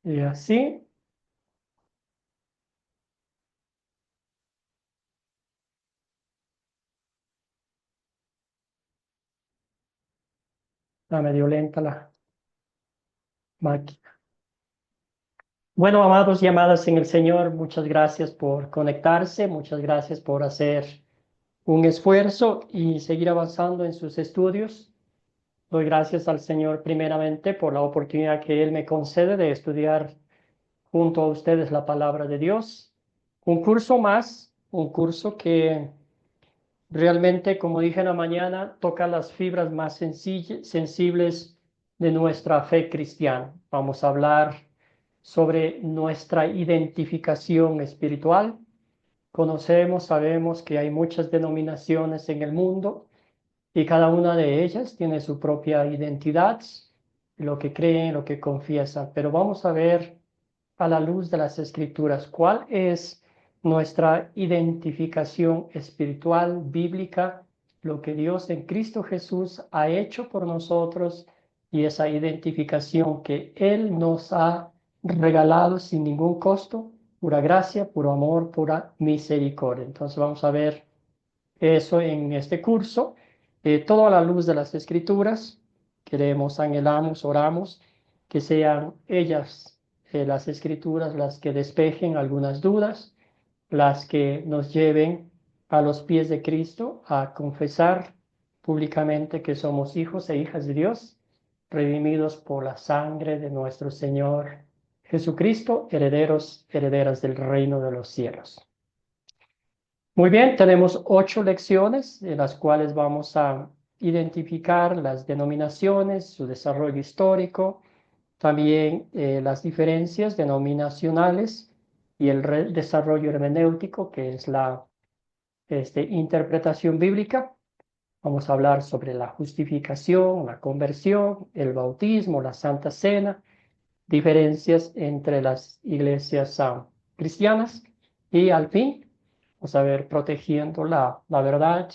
Y así, está medio lenta la máquina. Bueno, amados y amadas en el Señor, muchas gracias por conectarse, muchas gracias por hacer un esfuerzo y seguir avanzando en sus estudios. Doy gracias al Señor primeramente por la oportunidad que Él me concede de estudiar junto a ustedes la palabra de Dios. Un curso más, un curso que realmente, como dije en la mañana, toca las fibras más sensibles de nuestra fe cristiana. Vamos a hablar sobre nuestra identificación espiritual. Conocemos, sabemos que hay muchas denominaciones en el mundo y cada una de ellas tiene su propia identidad, lo que creen, lo que confiesan. Pero vamos a ver a la luz de las Escrituras cuál es nuestra identificación espiritual, bíblica, lo que Dios en Cristo Jesús ha hecho por nosotros y esa identificación que Él nos ha regalado sin ningún costo, pura gracia, puro amor, pura misericordia. Entonces vamos a ver eso en este curso, todo a la luz de las Escrituras. Queremos, anhelamos, oramos que sean ellas, las Escrituras, las que despejen algunas dudas, las que nos lleven a los pies de Cristo a confesar públicamente que somos hijos e hijas de Dios, redimidos por la sangre de nuestro Señor Jesucristo, herederos, herederas del reino de los cielos. Muy bien, tenemos 8 lecciones en las cuales vamos a identificar las denominaciones, su desarrollo histórico, también las diferencias denominacionales y el desarrollo hermenéutico, que es la interpretación bíblica. Vamos a hablar sobre la justificación, la conversión, el bautismo, la Santa Cena, diferencias entre las iglesias cristianas y al fin vamos a ver protegiendo la verdad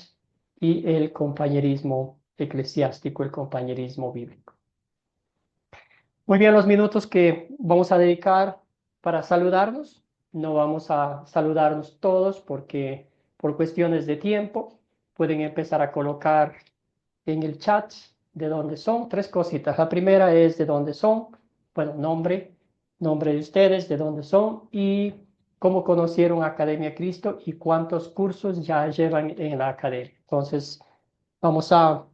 y el compañerismo eclesiástico, el compañerismo bíblico. Muy bien, los minutos que vamos a dedicar para saludarnos, no vamos a saludarnos todos porque por cuestiones de tiempo pueden empezar a colocar en el chat de dónde son, 3 cositas. La primera es de dónde son, bueno, nombre de ustedes, de dónde son y cómo conocieron Academia Cristo y cuántos cursos ya llevan en la academia. Entonces, vamos a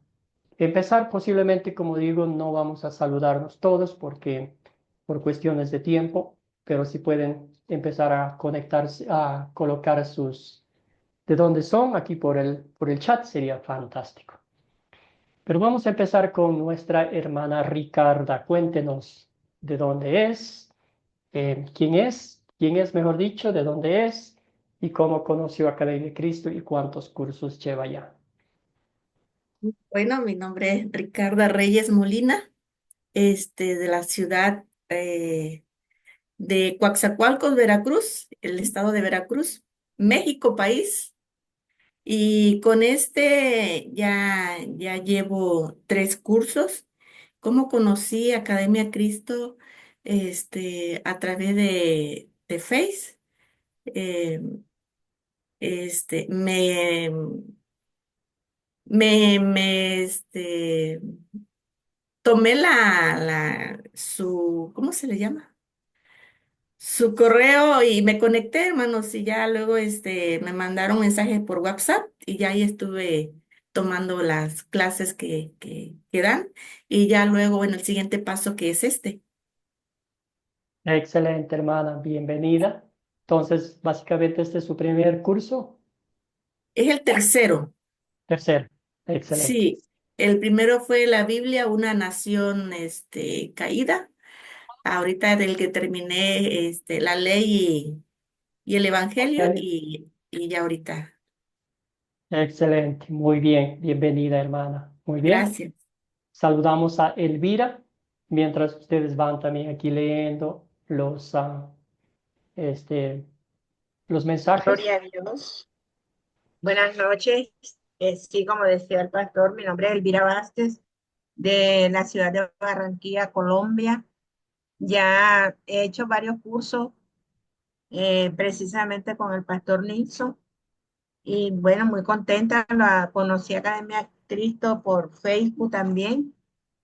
empezar. Posiblemente, como digo, no vamos a saludarnos todos porque por cuestiones de tiempo, pero si pueden empezar a conectarse, a colocar sus de dónde son aquí por el chat, sería fantástico. Pero vamos a empezar con nuestra hermana Ricarda. Cuéntenos de dónde es, quién es, mejor dicho, de dónde es y cómo conoció Academia de Cristo y cuántos cursos lleva ya. Bueno, mi nombre es Ricarda Reyes Molina, de la ciudad de Coatzacoalcos, Veracruz, el estado de Veracruz, México, país. Y con ya llevo 3 cursos. ¿Cómo conocí Academia Cristo? A través de Face. Eh, este, me, tomé ¿cómo se le llama? Su correo y me conecté, hermanos, y ya luego me mandaron mensajes por WhatsApp y ya ahí estuve tomando las clases que dan y ya luego en el siguiente paso que es Excelente, hermana, bienvenida. Entonces, básicamente este es su primer curso. es el tercero. Tercero, excelente. Sí, el primero fue la Biblia, una nación caída. Ahorita del que terminé la ley y el evangelio y ya ahorita. Excelente, muy bien, bienvenida, hermana. Muy bien. Gracias. Saludamos a Elvira, mientras ustedes van también aquí leyendo este, los mensajes. Gloria a Dios. Buenas noches. Sí, como decía el pastor, mi nombre es Elvira Vázquez, de la ciudad de Barranquilla, Colombia. Ya he hecho varios cursos precisamente con el pastor Nilsson y bueno, muy contenta. La conocí a Academia Cristo por Facebook también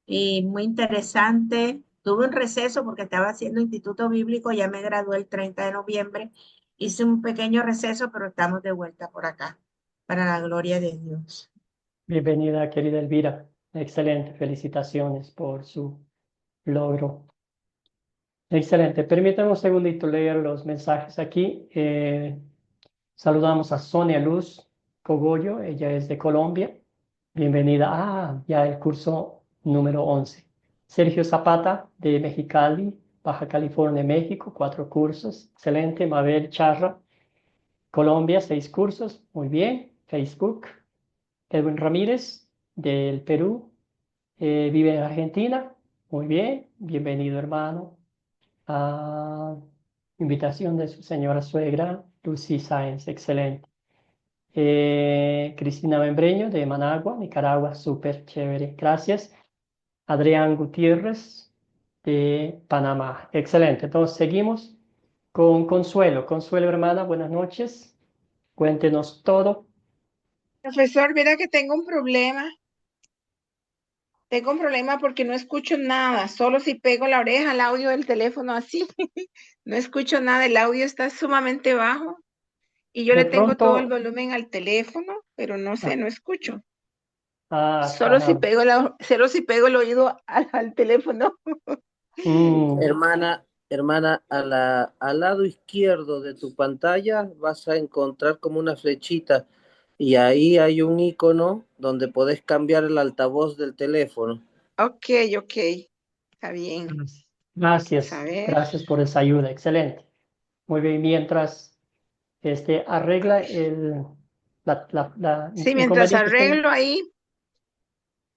y muy interesante. Tuve un receso porque estaba haciendo instituto bíblico, ya me gradué el 30 de noviembre. Hice un pequeño receso, pero estamos de vuelta por acá, para la gloria de Dios. Bienvenida, querida Elvira. Excelente, felicitaciones por su logro. Excelente. Permítame un segundito leer los mensajes aquí. Saludamos a Sonia Luz Cogollo, ella es de Colombia. Bienvenida. Ya el curso número 11. Sergio Zapata de Mexicali, Baja California, México, 4 cursos. Excelente. Mabel Charra, Colombia, 6 cursos. Muy bien. Facebook. Edwin Ramírez del Perú, vive en Argentina. Muy bien. Bienvenido, hermano. Ah, invitación de su señora suegra, Lucy Sáenz. Excelente. Cristina Membreño de Managua, Nicaragua, súper chévere, gracias. Adrián Gutiérrez de Panamá, excelente. Entonces seguimos con Consuelo. Consuelo, hermana, buenas noches. Cuéntenos todo. Profesor, mira que tengo un problema. Tengo un problema porque no escucho nada, solo si pego la oreja al audio del teléfono así. No escucho nada, el audio está sumamente bajo y yo De le tengo todo el pronto, volumen al teléfono, pero no sé, ah, no escucho. caramba. Solo si pego el oído al teléfono. Mm, Hermana, al lado izquierdo de tu pantalla vas a encontrar como una flechita y ahí hay un icono donde podés cambiar el altavoz del teléfono. Ok, está bien. Vamos a gracias, ver. gracias por esa ayuda, excelente. Muy bien, mientras arregla la Sí, mientras inconveniente arreglo ahí,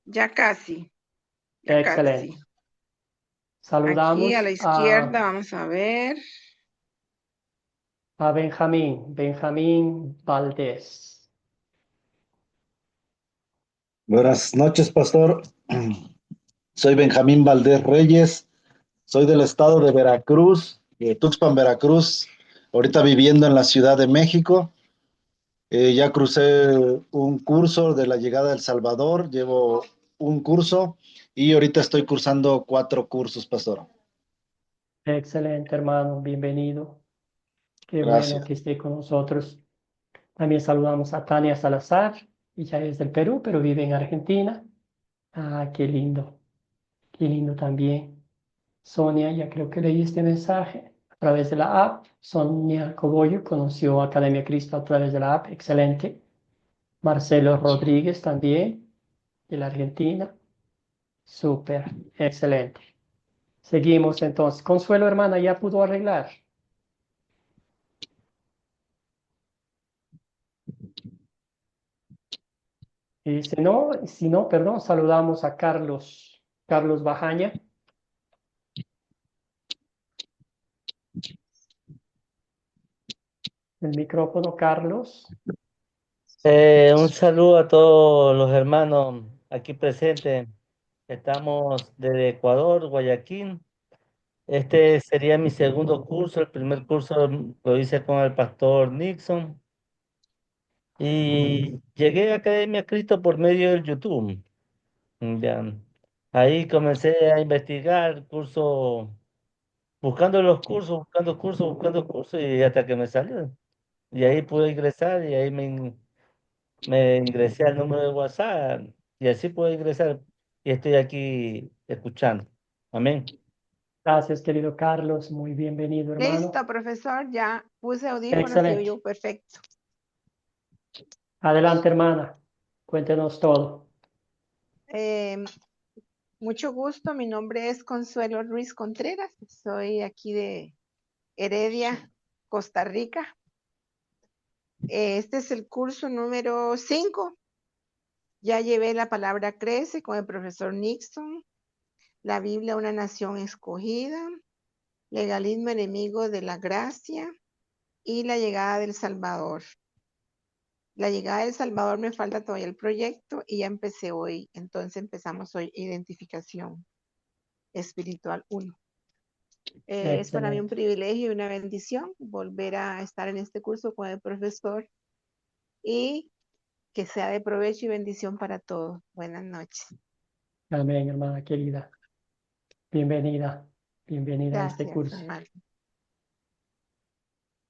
ya casi, ya excelente. casi. Aquí a la Saludamos izquierda, vamos a ver. a Benjamín Valdés. Buenas noches, pastor. Soy Benjamín Valdés Reyes, soy del estado de Veracruz, de Tuxpan, Veracruz, ahorita viviendo en la Ciudad de México. Ya crucé un curso de la llegada a El Salvador, llevo un curso y ahorita estoy cursando 4 cursos, pastor. Excelente, hermano, bienvenido. Qué bueno Gracias. que esté con nosotros. También saludamos a Tania Salazar, ella es del Perú, pero vive en Argentina. Qué lindo también. Sonia, ya creo que leí este mensaje a través de la app. Sonia Cogollo conoció Academia Cristo a través de la app. Excelente. Marcelo Rodríguez también, de la Argentina. Súper, excelente. Seguimos entonces. Consuelo, hermana, ya pudo arreglar. Y si no, perdón, saludamos a Carlos Bajaña. El micrófono, Carlos. Un saludo a todos los hermanos aquí presentes. Estamos desde Ecuador, Guayaquil. Este sería mi segundo curso. El primer curso lo hice con el pastor Nixon y llegué a Academia Cristo por medio del YouTube. Ya. Ahí comencé a investigar cursos, buscando los cursos, buscando cursos y hasta que me salió. Y ahí pude ingresar y ahí me ingresé al número de WhatsApp y así puedo ingresar y estoy aquí escuchando. Amén. Gracias, querido Carlos. Muy bienvenido, hermano. Listo, profesor, ya puse audífonos y Excelente. oigo perfecto. Adelante, hermana. Cuéntenos todo. Eh, Mucho gusto, mi nombre es Consuelo Ruiz Contreras, soy aquí de Heredia, Costa Rica. Este es el curso número 5. Ya llevé la palabra crece con el profesor Nixon, la Biblia, una nación escogida, legalismo enemigo de la gracia y la llegada del Salvador. La llegada del Salvador me falta todavía el proyecto y ya empecé hoy. Entonces empezamos hoy identificación espiritual 1. Es para mí un Excelente. privilegio y una bendición volver a estar en este curso con el profesor y que sea de provecho y bendición para todos. Buenas noches. Amén, hermana querida. Bienvenida. Bienvenida a este Gracias, curso. hermano.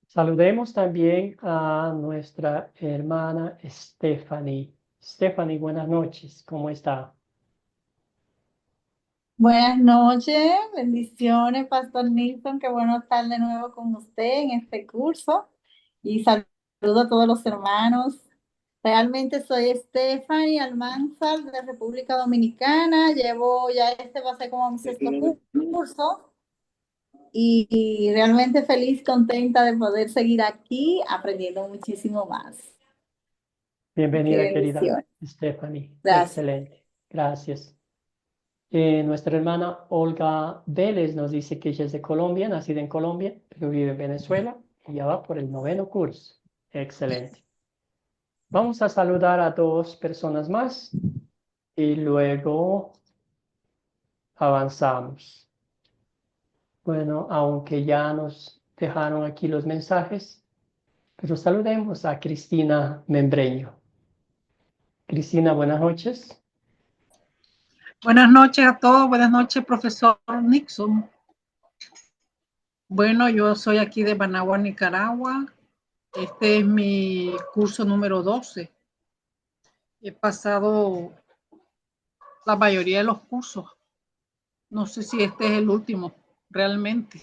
Saludemos también a nuestra hermana Stephanie. Stephanie, buenas noches. ¿Cómo está? Buenas noches, bendiciones, Pastor Nilsson. Qué bueno estar de nuevo con usted en este curso. Y saludo a todos los hermanos. Realmente soy Stephanie Almanzar de República Dominicana. Llevo ya va a ser como mi sexto curso. Y realmente feliz, contenta de poder seguir aquí aprendiendo muchísimo más. Qué Bienvenida, querida bendición. Stephanie. Gracias. Excelente. Gracias. Nuestra hermana Olga Vélez nos dice que ella es de Colombia, nacida en Colombia, pero vive en Venezuela y ya va por el 9º curso. Excelente. Vamos a saludar a 2 personas más y luego avanzamos. Bueno, aunque ya nos dejaron aquí los mensajes, pero saludemos a Cristina Membreño. Cristina, buenas noches. Buenas noches a todos, buenas noches, profesor Nixon. Bueno, yo soy aquí de Managua, Nicaragua. Este es mi curso número 12. He pasado la mayoría de los cursos. No sé si este es el último, realmente.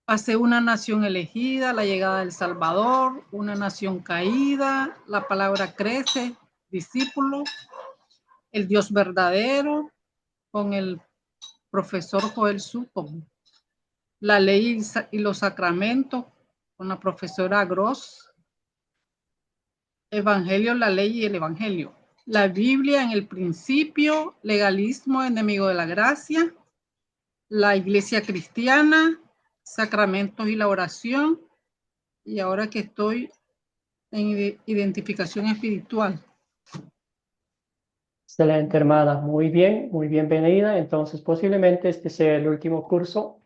Pasé Una nación elegida, La llegada del Salvador, Una nación caída, La palabra crece, Discípulo, El Dios verdadero, con el profesor Joel Sutton. La ley y los sacramentos, con la profesora Gross. Evangelio, la ley y el evangelio. La Biblia en el principio, legalismo, enemigo de la gracia. La iglesia cristiana, sacramentos y la oración. Y ahora que estoy en identificación espiritual. Excelente, hermana. Muy bienvenida. Entonces, posiblemente este sea el último curso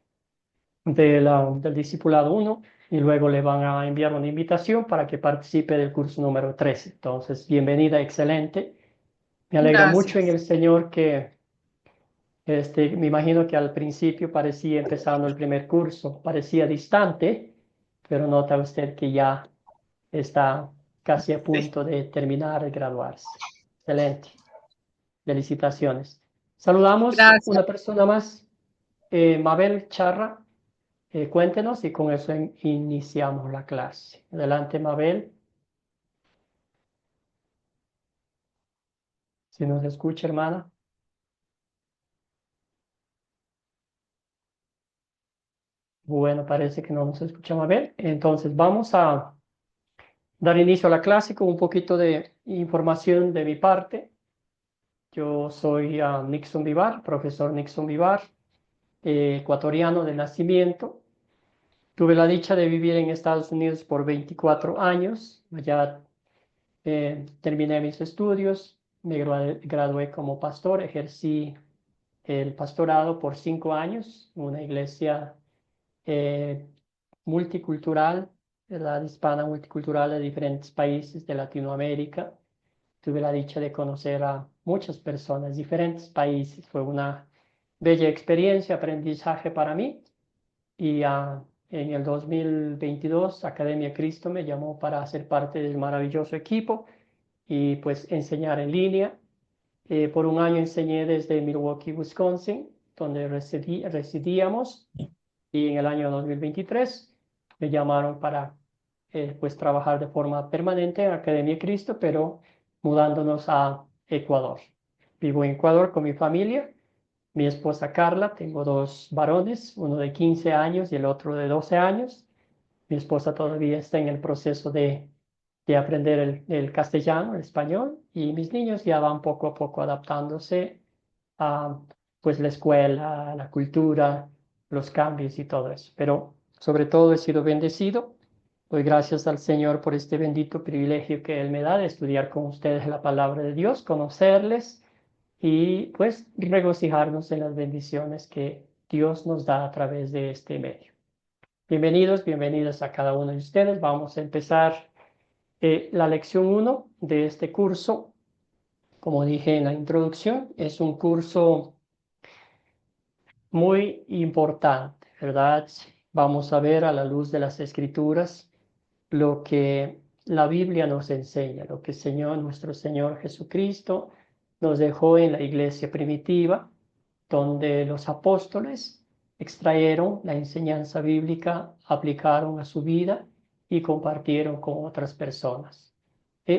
del Discipulado 1 y luego le van a enviar una invitación para que participe del curso número 13. Entonces, bienvenida, excelente. Me alegra mucho en Gracias. el Señor que, me imagino que al principio parecía empezando el primer curso, parecía distante, pero nota usted que ya está casi a punto de terminar de graduarse. Excelente. Felicitaciones. Saludamos Gracias. una persona más, Mabel Charra. Cuéntenos y con eso iniciamos la clase. Adelante, Mabel. Si nos escucha, hermana. Bueno, parece que no nos escucha Mabel. Entonces vamos a dar inicio a la clase con un poquito de información de mi parte. Yo soy Nixon Vivar, profesor Nixon Vivar, ecuatoriano de nacimiento. Tuve la dicha de vivir en Estados Unidos por 24 años. Allá terminé mis estudios, me gradué como pastor, ejercí el pastorado por 5 años en una iglesia eh, multicultural, ¿verdad? Hispana multicultural de diferentes países de Latinoamérica. Tuve la dicha de conocer a muchas personas, diferentes países. Fue una bella experiencia, aprendizaje para mí. Y en el 2022, Academia Cristo me llamó para ser parte del maravilloso equipo y pues enseñar en línea. Por un año enseñé desde Milwaukee, Wisconsin, donde residíamos, y en el año 2023 me llamaron para pues trabajar de forma permanente en Academia Cristo, pero mudándonos a Ecuador. Vivo en Ecuador con mi familia, mi esposa Carla, tengo 2 varones, uno de 15 años y el otro de 12 años. Mi esposa todavía está en el proceso de aprender el castellano, el español, y mis niños ya van poco a poco adaptándose a pues la escuela, la cultura, los cambios y todo eso. Pero sobre todo he sido bendecido. Doy gracias al Señor por este bendito privilegio que Él me da de estudiar con ustedes la palabra de Dios, conocerles y pues regocijarnos en las bendiciones que Dios nos da a través de este medio. Bienvenidos, bienvenidas a cada uno de ustedes. Vamos a empezar la lección 1 de este curso. Como dije en la introducción, es un curso muy importante, ¿verdad? Vamos a ver a la luz de las Escrituras lo que la Biblia nos enseña, lo que nuestro Señor Jesucristo nos dejó en la iglesia primitiva, donde los apóstoles extrayeron la enseñanza bíblica, aplicaron a su vida y compartieron con otras personas.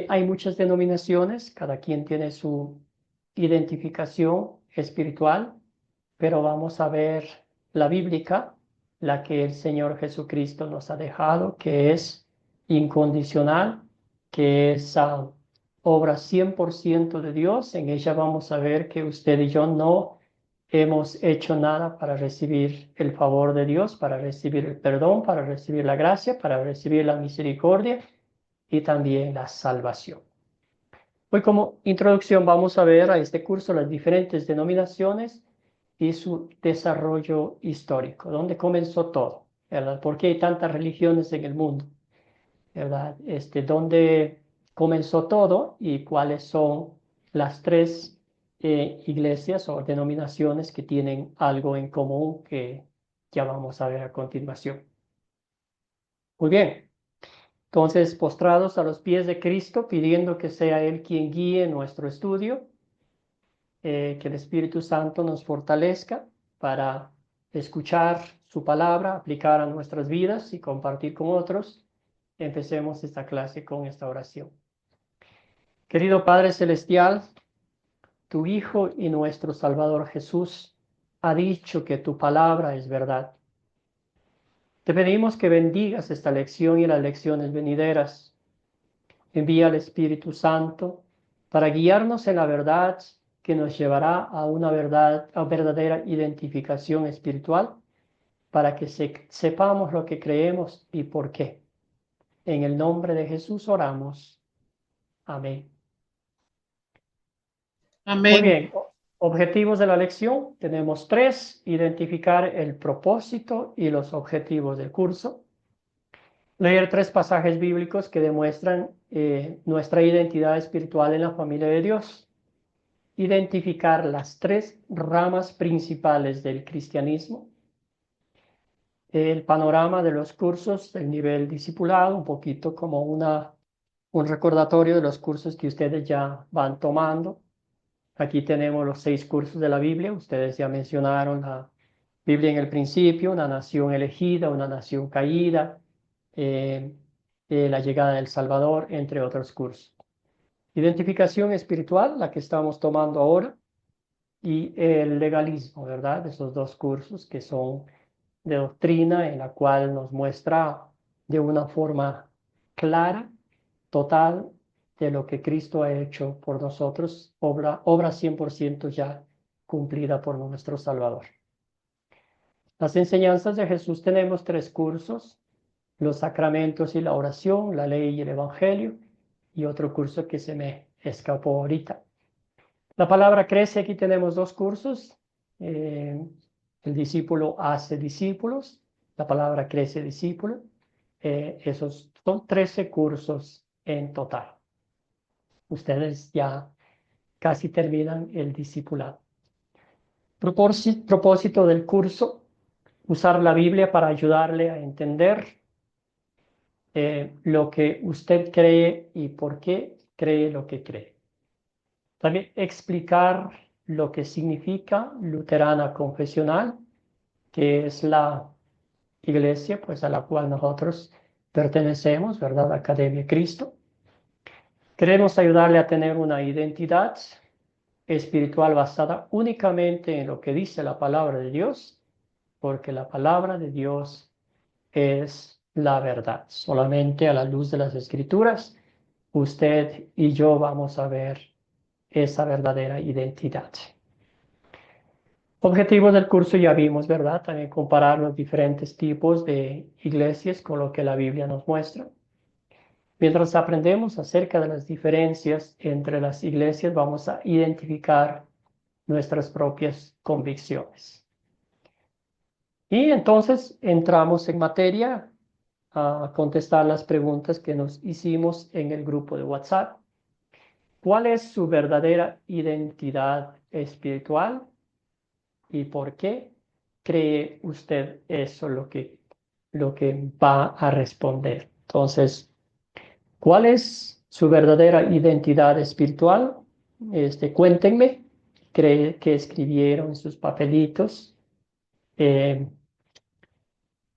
Hay muchas denominaciones, cada quien tiene su identificación espiritual, pero vamos a ver la bíblica, la que el Señor Jesucristo nos ha dejado, que es incondicional, que es obra 100% de Dios. En ella vamos a ver que usted y yo no hemos hecho nada para recibir el favor de Dios, para recibir el perdón, para recibir la gracia, para recibir la misericordia y también la salvación. Hoy como introducción vamos a ver a este curso las diferentes denominaciones y su desarrollo histórico, dónde comenzó todo, ¿verdad? ¿Por qué hay tantas religiones en el mundo? ¿Verdad? Dónde comenzó todo y cuáles son las tres iglesias o denominaciones que tienen algo en común que ya vamos a ver a continuación. Muy bien. Entonces, postrados a los pies de Cristo, pidiendo que sea Él quien guíe nuestro estudio, que el Espíritu Santo nos fortalezca para escuchar su palabra, aplicar a nuestras vidas y compartir con otros. Empecemos esta clase con esta oración. Querido Padre Celestial, tu Hijo y nuestro Salvador Jesús ha dicho que tu palabra es verdad. Te pedimos que bendigas esta lección y las lecciones venideras. Envía al Espíritu Santo para guiarnos en la verdad que nos llevará a una verdadera identificación espiritual, para que sepamos lo que creemos y por qué. En el nombre de Jesús oramos. Amén. Amén. Muy bien. Objetivos de la lección. Tenemos 3. Identificar el propósito y los objetivos del curso. Leer 3 pasajes bíblicos que demuestran nuestra identidad espiritual en la familia de Dios. Identificar las 3 ramas principales del cristianismo. El panorama de los cursos del nivel discipulado, un poquito como un recordatorio de los cursos que ustedes ya van tomando. Aquí tenemos los 6 cursos de la Biblia. Ustedes ya mencionaron la Biblia en el principio, una nación elegida, una nación caída, la llegada del Salvador, entre otros cursos. Identificación espiritual, la que estamos tomando ahora, y el legalismo, ¿verdad? Esos 2 cursos que son de doctrina, en la cual nos muestra de una forma clara, total, de lo que Cristo ha hecho por nosotros, obra 100% ya cumplida por nuestro Salvador. Las enseñanzas de Jesús tenemos 3 cursos: los sacramentos y la oración, la ley y el evangelio, y otro curso que se me escapó ahorita. La palabra crece, aquí tenemos 2 cursos. El discípulo hace discípulos, la palabra crece discípulo. Esos son 13 cursos en total. Ustedes ya casi terminan el discipulado. Propósito del curso: usar la Biblia para ayudarle a entender lo que usted cree y por qué cree lo que cree. También explicar lo que significa luterana confesional, que es la iglesia pues a la cual nosotros pertenecemos, ¿verdad? Academia Cristo. Queremos ayudarle a tener una identidad espiritual basada únicamente en lo que dice la palabra de Dios, porque la palabra de Dios es la verdad. Solamente a la luz de las Escrituras, usted y yo vamos a ver esa verdadera identidad. Objetivos del curso ya vimos, ¿verdad? También comparar los diferentes tipos de iglesias con lo que la Biblia nos muestra. Mientras aprendemos acerca de las diferencias entre las iglesias, vamos a identificar nuestras propias convicciones. Y entonces entramos en materia a contestar las preguntas que nos hicimos en el grupo de WhatsApp. ¿Cuál es su verdadera identidad espiritual y por qué cree usted eso lo que va a responder? Entonces, ¿cuál es su verdadera identidad espiritual? Cuéntenme qué escribieron en sus papelitos.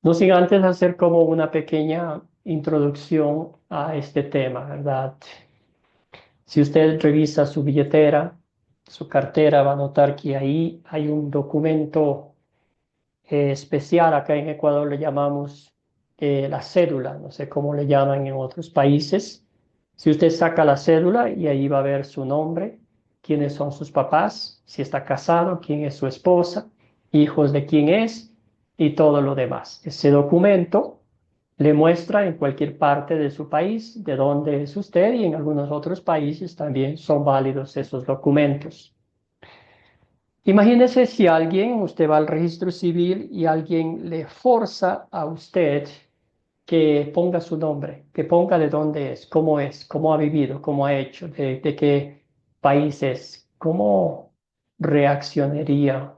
No sin antes hacer como una pequeña introducción a este tema, ¿verdad? Si usted revisa su billetera, su cartera, va a notar que ahí hay un documento especial. Acá en Ecuador le llamamos la cédula, no sé cómo le llaman en otros países. Si usted saca la cédula y ahí va a ver su nombre, quiénes son sus papás, si está casado, quién es su esposa, hijos de quién es y todo lo demás. Ese documento le muestra en cualquier parte de su país de dónde es usted, y en algunos otros países también son válidos esos documentos. Imagínese si usted va al registro civil y alguien le forza a usted que ponga su nombre, que ponga de dónde es, cómo ha vivido, cómo ha hecho, de qué país es. ¿Cómo reaccionaría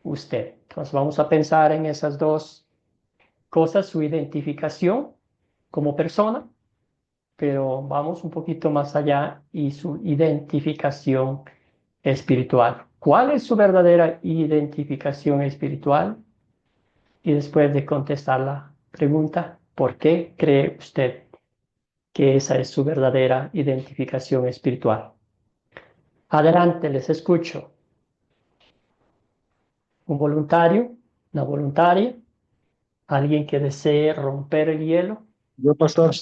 usted? Entonces vamos a pensar en esas dos cosas: su identificación como persona, pero vamos un poquito más allá, y su identificación espiritual. ¿Cuál es su verdadera identificación espiritual? Y después de contestar la pregunta, ¿por qué cree usted que esa es su verdadera identificación espiritual? Adelante, les escucho. ¿Un voluntario? ¿Una voluntaria? ¿Alguien que desee romper el hielo? Yo, pastor.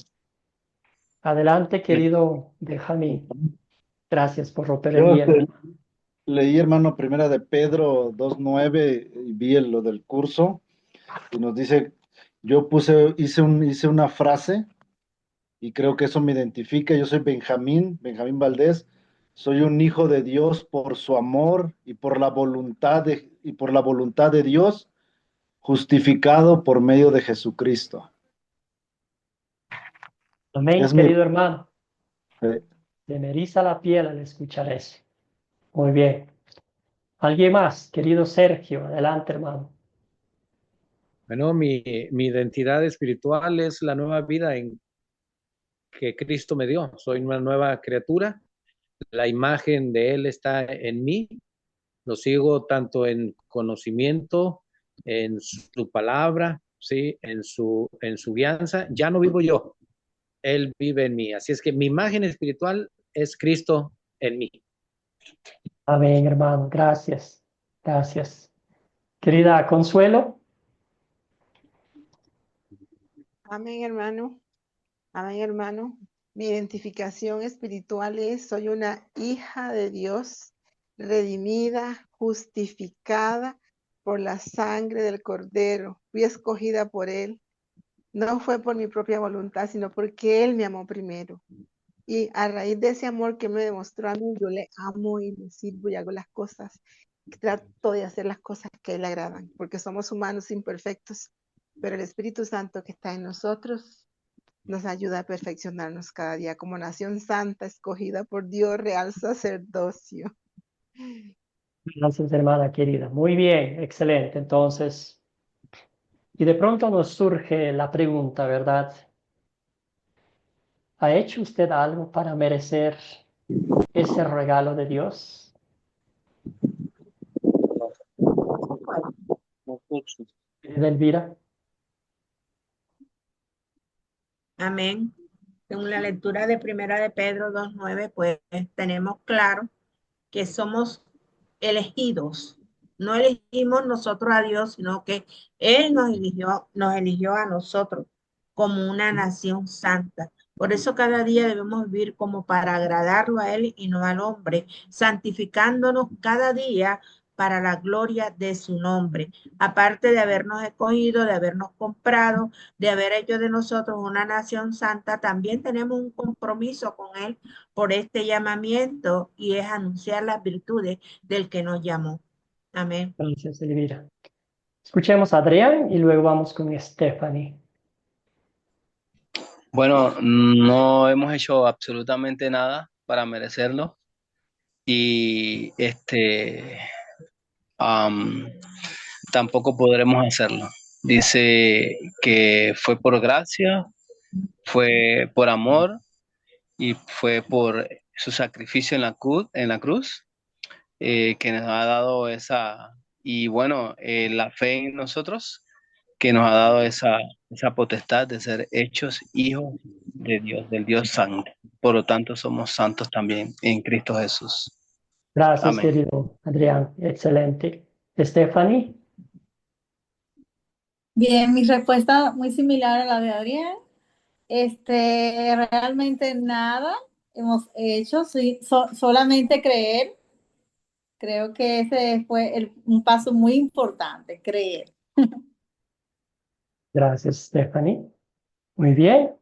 Adelante, querido Benjamín. Gracias por romper el Yo hielo. leí, hermano, Primera de Pedro 2:9 y vi lo del curso y nos dice, hice una frase y creo que eso me identifica. Yo soy Benjamín Valdés, soy un hijo de Dios por su amor y por la voluntad de Dios, justificado por medio de Jesucristo. Amén, Es mi... querido hermano. eh, Se me eriza la piel al escuchar eso. Muy bien. ¿Alguien más? Querido Sergio, adelante, hermano. Bueno, mi identidad espiritual es la nueva vida que Cristo me dio. Soy una nueva criatura. La imagen de Él está en mí. Lo sigo tanto en conocimiento, en su palabra, ¿sí? en su guianza. Ya no vivo yo, Él vive en mí. Así es que mi imagen espiritual es Cristo en mí. Amén, hermano. Gracias. Gracias. Querida Consuelo. Amén, hermano. Amén, hermano. Mi identificación espiritual es: soy una hija de Dios, redimida, justificada por la sangre del Cordero. Fui escogida por Él. No fue por mi propia voluntad, sino porque Él me amó primero. Y a raíz de ese amor que me demostró a mí, yo le amo y le sirvo y hago las cosas. Trato de hacer las cosas que a Él le agradan, porque somos humanos imperfectos, pero el Espíritu Santo que está en nosotros nos ayuda a perfeccionarnos cada día como nación santa, escogida por Dios, real sacerdocio. Gracias, hermana querida. Muy bien, excelente. Entonces, y de pronto nos surge la pregunta, ¿verdad? ¿Ha hecho usted algo para merecer ese regalo de Dios? Querida Elvira. Amén. Según la lectura de Primera de Pedro 2:9, pues tenemos claro que somos elegidos. No elegimos nosotros a Dios, sino que Él nos eligió a nosotros como una nación santa. Por eso cada día debemos vivir como para agradarlo a Él y no al hombre, santificándonos cada día para la gloria de su nombre. Aparte de habernos escogido, de habernos comprado, de haber hecho de nosotros una nación santa, también tenemos un compromiso con Él por este llamamiento, y es anunciar las virtudes del que nos llamó. Amén. Gracias, Elvira. Escuchemos a Adrián y luego vamos con Stephanie. Bueno, no hemos hecho absolutamente nada para merecerlo y am, tampoco podremos hacerlo. Dice que fue por gracia, fue por amor y fue por su sacrificio en la cruz que nos ha dado y bueno, la fe en nosotros que nos ha dado esa potestad de ser hechos hijos de Dios, del Dios Santo. Por lo tanto, somos santos también en Cristo Jesús. Gracias, Amén. querido Adrián. Excelente. Stephanie. Bien, mi respuesta muy similar a la de Adrián. Realmente nada hemos hecho, solamente creer. Creo que ese fue un paso muy importante, creer. Gracias, Stephanie. Muy bien.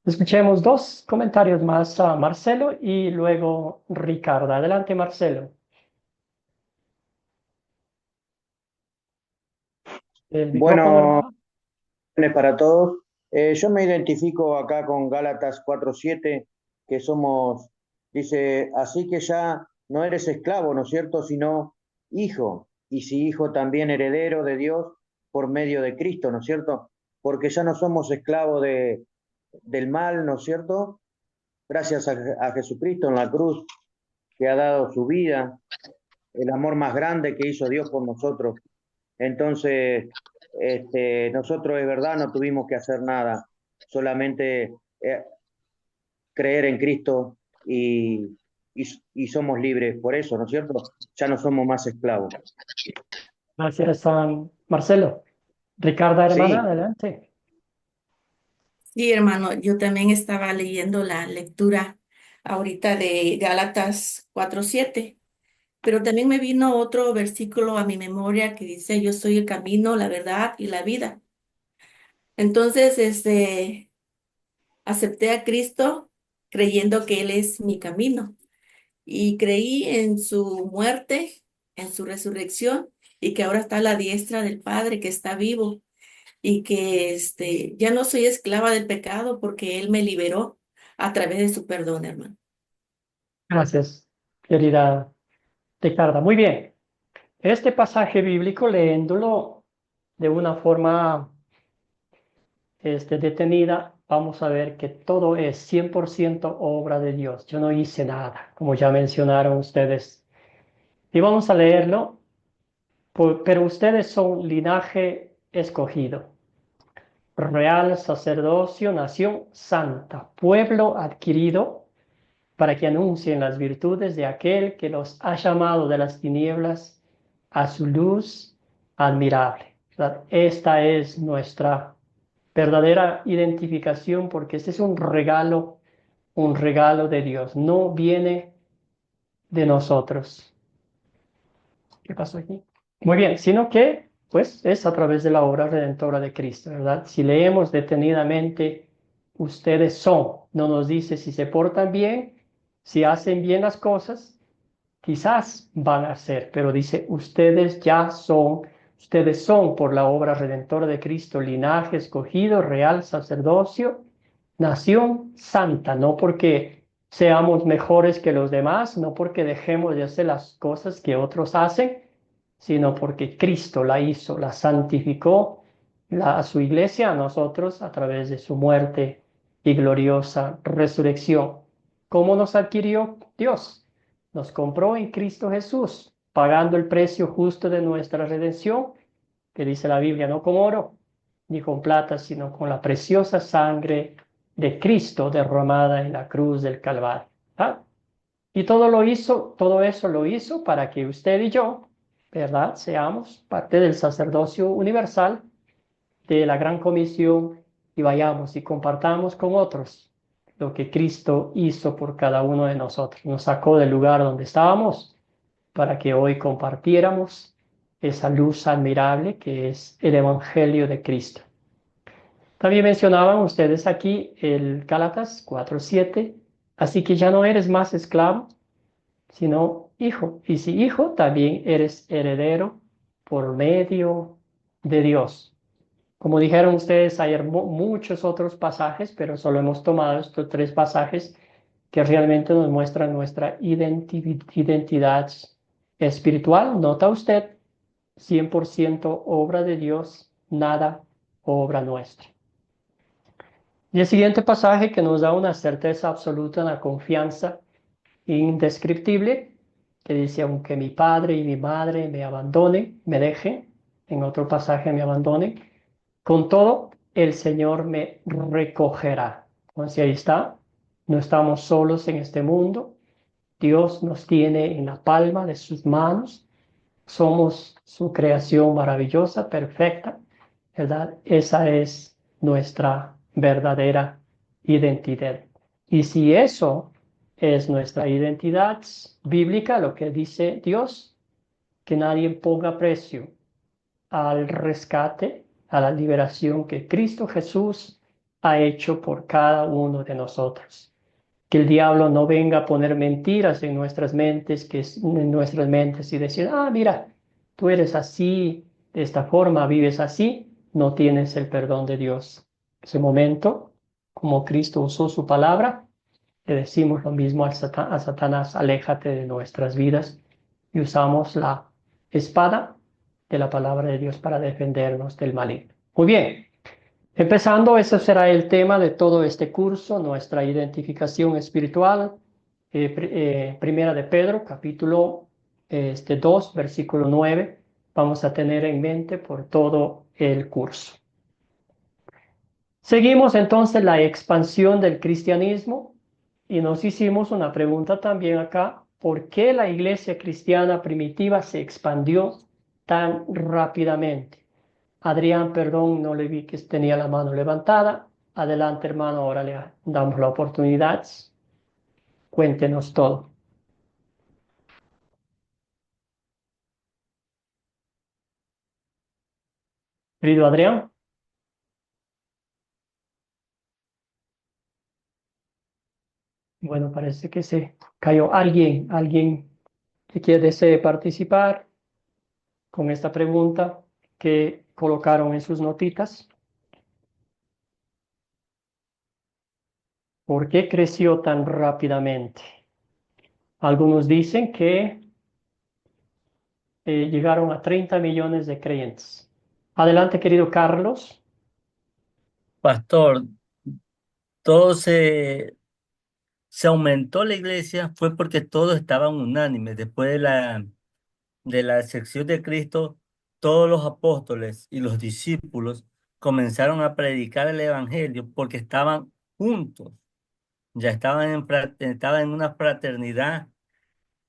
Escuchemos dos comentarios más a Marcelo y luego Ricardo. Adelante, Marcelo. El micrófono, Bueno, para todos. Yo me identifico acá con Gálatas 4:7, que somos, dice, así que ya no eres esclavo, ¿no es cierto?, sino hijo, y si hijo también heredero de Dios por medio de Cristo, ¿no es cierto? Porque ya no somos esclavos del mal, ¿no es cierto? Gracias a Jesucristo en la cruz, que ha dado su vida, el amor más grande que hizo Dios por nosotros. Entonces, nosotros es verdad no tuvimos que hacer nada, solamente creer en Cristo y somos libres por eso, ¿no es cierto? Ya no somos más esclavos. gracias a Marcelo. Ricardo, hermana, Sí, adelante. Sí, hermano, yo también estaba leyendo la lectura ahorita de Gálatas 4:7, pero también me vino otro versículo a mi memoria que dice, yo soy el camino, la verdad y la vida. Entonces, acepté a Cristo creyendo que Él es mi camino y creí en su muerte, en su resurrección y que ahora está a la diestra del Padre, que está vivo y que ya no soy esclava del pecado porque Él me liberó a través de su perdón, hermano. Gracias, querida Ricardo. Muy bien. Este pasaje bíblico, leyéndolo de una forma detenida, vamos a ver que todo es 100% obra de Dios. Yo no hice nada, como ya mencionaron ustedes. Y vamos a leerlo, pero ustedes son linaje escogido, real sacerdocio, nación santa, pueblo adquirido, para que anuncien las virtudes de aquel que los ha llamado de las tinieblas a su luz admirable. Esta es nuestra verdadera identificación, porque este es un regalo de Dios, no viene de nosotros. ¿Qué pasó aquí? Muy bien, sino que, pues, es a través de la obra redentora de Cristo, ¿verdad? Si leemos detenidamente, ustedes son, no nos dice si se portan bien, si hacen bien las cosas, quizás van a ser, pero dice, ustedes son por la obra redentora de Cristo, linaje escogido, real sacerdocio, nación santa, no porque seamos mejores que los demás, no porque dejemos de hacer las cosas que otros hacen, sino porque Cristo la hizo, la santificó a su iglesia, a nosotros, a través de su muerte y gloriosa resurrección. ¿Cómo nos adquirió Dios? Nos compró en Cristo Jesús, pagando el precio justo de nuestra redención, que dice la Biblia, no con oro ni con plata, sino con la preciosa sangre de Cristo derramada en la cruz del Calvario. ¿Ah? Y todo eso lo hizo para que usted y yo, ¿verdad?, seamos parte del sacerdocio universal, de la gran comisión, y vayamos y compartamos con otros lo que Cristo hizo por cada uno de nosotros. Nos sacó del lugar donde estábamos para que hoy compartiéramos esa luz admirable que es el Evangelio de Cristo. También mencionaban ustedes aquí el Gálatas 4:7, así que ya no eres más esclavo, sino hijo. Y si hijo, también eres heredero por medio de Dios. Como dijeron ustedes, hay muchos otros pasajes, pero solo hemos tomado estos 3 pasajes que realmente nos muestran nuestra identidad espiritual. Nota usted, 100% obra de Dios, nada obra nuestra. Y el siguiente pasaje que nos da una certeza absoluta, una confianza indescriptible, que dice, aunque mi padre y mi madre me abandonen, me dejen, en otro pasaje me abandonen, con todo el Señor me recogerá. Entonces ahí está, no estamos solos en este mundo, Dios nos tiene en la palma de sus manos, somos su creación maravillosa, perfecta, ¿verdad? Esa es nuestra verdadera identidad. Y si eso es nuestra identidad bíblica, lo que dice Dios, que nadie ponga precio al rescate, a la liberación que Cristo Jesús ha hecho por cada uno de nosotros. Que el diablo no venga a poner mentiras en nuestras mentes, y decir, mira, tú eres así, de esta forma, vives así, no tienes el perdón de Dios. En ese momento, como Cristo usó su palabra, le decimos lo mismo a Satanás, aléjate de nuestras vidas, y usamos la espada de la palabra de Dios para defendernos del maligno. Muy bien. Empezando, ese será el tema de todo este curso, nuestra identificación espiritual. Primera de Pedro, capítulo 2, versículo 9, vamos a tener en mente por todo el curso. Seguimos entonces la expansión del cristianismo y nos hicimos una pregunta también acá. ¿Por qué la iglesia cristiana primitiva se expandió tan rápidamente? Adrián, perdón, no le vi que tenía la mano levantada. Adelante, hermano, ahora le damos la oportunidad. Cuéntenos todo. Querido Adrián. Bueno, parece que se cayó alguien que desee participar con esta pregunta que colocaron en sus notitas. ¿Por qué creció tan rápidamente? Algunos dicen que llegaron a 30 millones de creyentes. Adelante, querido Carlos. Pastor, todo se aumentó la iglesia fue porque todos estaban unánimes. Después de la sección de Cristo, todos los apóstoles y los discípulos comenzaron a predicar el evangelio porque estaban juntos. Ya estaban en una fraternidad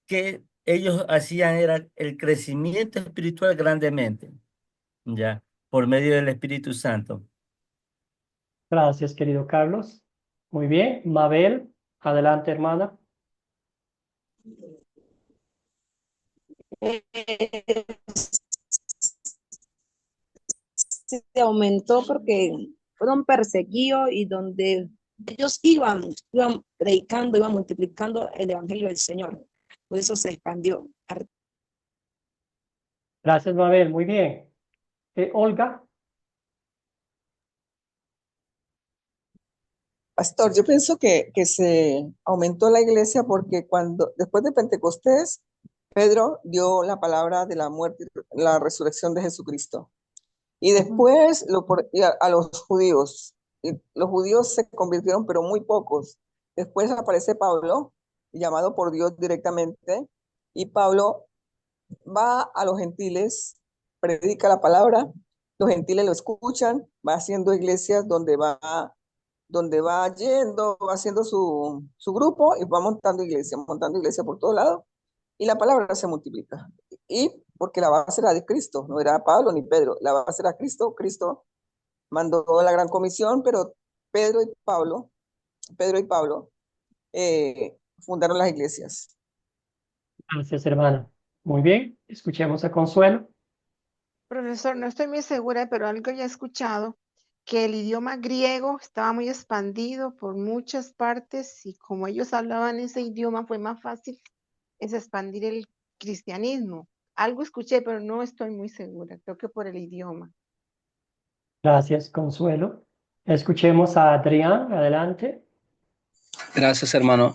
que ellos hacían era el crecimiento espiritual grandemente, ya, por medio del Espíritu Santo. Gracias, querido Carlos. Muy bien. Mabel, adelante, hermana. Se aumentó porque fueron perseguidos y donde ellos iban predicando, iban multiplicando el evangelio del Señor. Por eso se expandió. Gracias, Mabel. Muy bien. Olga. Pastor, yo pienso que se aumentó la iglesia porque después de Pentecostés, Pedro dio la palabra de la muerte, la resurrección de Jesucristo. Y después a los judíos. Y los judíos se convirtieron, pero muy pocos. Después aparece Pablo, llamado por Dios directamente, y Pablo va a los gentiles, predica la palabra, los gentiles lo escuchan, va haciendo iglesias donde va yendo, va haciendo su grupo y va montando iglesia por todos lados, y la palabra se multiplica. Y porque la base era de Cristo, no era Pablo ni Pedro, la base era Cristo. Cristo mandó la gran comisión, pero Pedro y Pablo fundaron las iglesias. Gracias, hermana. Muy bien. Escuchemos a Consuelo. Profesor, no estoy muy segura, pero algo ya he escuchado, que el idioma griego estaba muy expandido por muchas partes y como ellos hablaban ese idioma fue más fácil expandir el cristianismo. Algo escuché, pero no estoy muy segura, creo que por el idioma. Gracias, Consuelo. Escuchemos a Adrián, adelante. Gracias, hermano.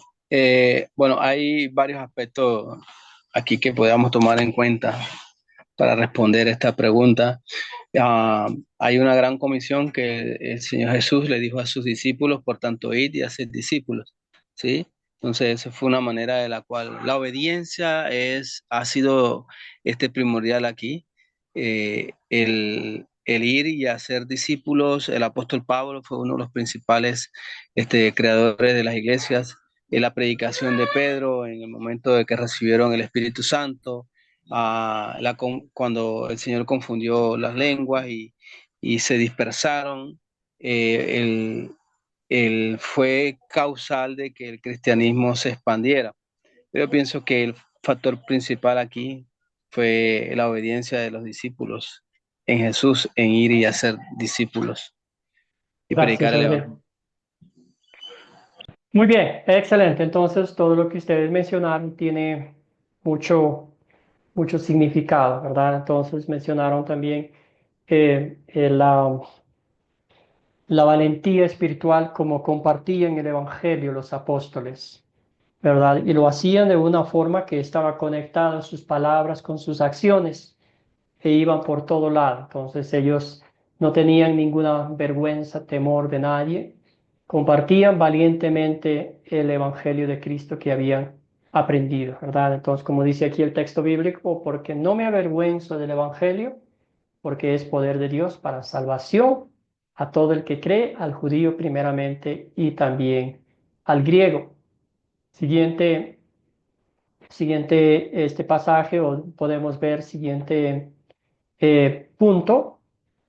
Bueno, hay varios aspectos aquí que podamos tomar en cuenta para responder esta pregunta. Hay una gran comisión que el Señor Jesús le dijo a sus discípulos, por tanto, id y haced discípulos, ¿sí? Entonces, esa fue una manera de la cual la obediencia ha sido primordial aquí. El ir y hacer discípulos, el apóstol Pablo fue uno de los principales creadores de las iglesias. La predicación de Pedro en el momento de que recibieron el Espíritu Santo, cuando el Señor confundió las lenguas y se dispersaron, fue causal de que el cristianismo se expandiera. Yo pienso que el factor principal aquí fue la obediencia de los discípulos en Jesús, en ir y hacer discípulos y predicar el evangelio. Adrián. Muy bien, excelente. Entonces, todo lo que ustedes mencionaron tiene mucho significado, ¿verdad? Entonces, mencionaron también la valentía espiritual como compartían el Evangelio los apóstoles, ¿verdad? Y lo hacían de una forma que estaba conectada sus palabras con sus acciones e iban por todo lado. Entonces ellos no tenían ninguna vergüenza, temor de nadie, compartían valientemente el Evangelio de Cristo que habían aprendido, ¿verdad? Entonces, como dice aquí el texto bíblico, porque no me avergüenzo del Evangelio, porque es poder de Dios para salvación a todo el que cree, al judío primeramente y también al griego. Siguiente pasaje, o podemos ver siguiente punto,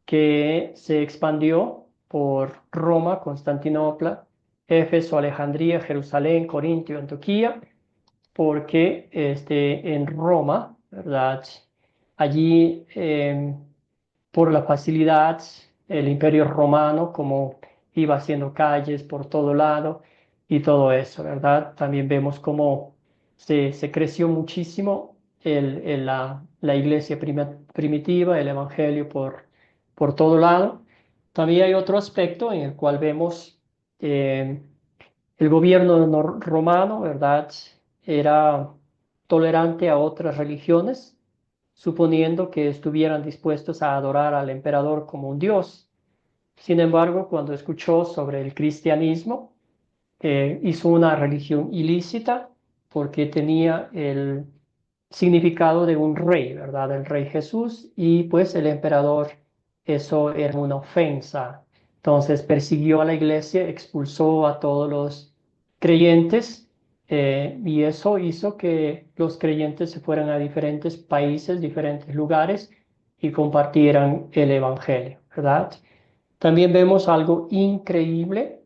que se expandió por Roma, Constantinopla, Éfeso, Alejandría, Jerusalén, Corintio, Antioquía, porque en Roma, ¿verdad? Allí, por la facilidad, el Imperio Romano, como iba haciendo calles por todo lado y todo eso, ¿verdad? También vemos cómo se creció muchísimo la iglesia primitiva, el Evangelio por todo lado. También hay otro aspecto en el cual vemos el gobierno romano, ¿verdad? Era tolerante a otras religiones, suponiendo que estuvieran dispuestos a adorar al emperador como un dios. Sin embargo, cuando escuchó sobre el cristianismo, hizo una religión ilícita porque tenía el significado de un rey, ¿verdad? El rey Jesús, y pues el emperador, eso era una ofensa. Entonces persiguió a la iglesia, expulsó a todos los creyentes, y eso hizo que los creyentes se fueran a diferentes países, diferentes lugares y compartieran el evangelio, ¿verdad? También vemos algo increíble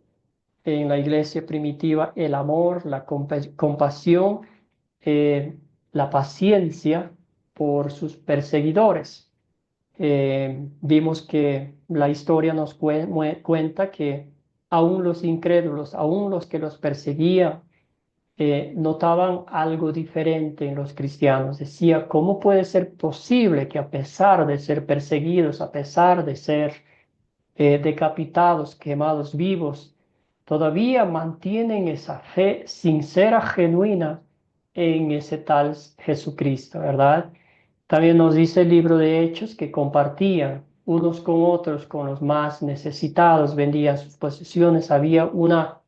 en la iglesia primitiva: el amor, la compasión, eh, la paciencia por sus perseguidores. Vimos que la historia nos cuenta que aún los incrédulos, aún los que los perseguían, notaban algo diferente en los cristianos. Decía, ¿cómo puede ser posible que a pesar de ser perseguidos, a pesar de ser decapitados, quemados vivos, todavía mantienen esa fe sincera, genuina en ese tal Jesucristo, ¿verdad? También nos dice el libro de Hechos que compartían unos con otros, con los más necesitados, vendían sus posesiones, había una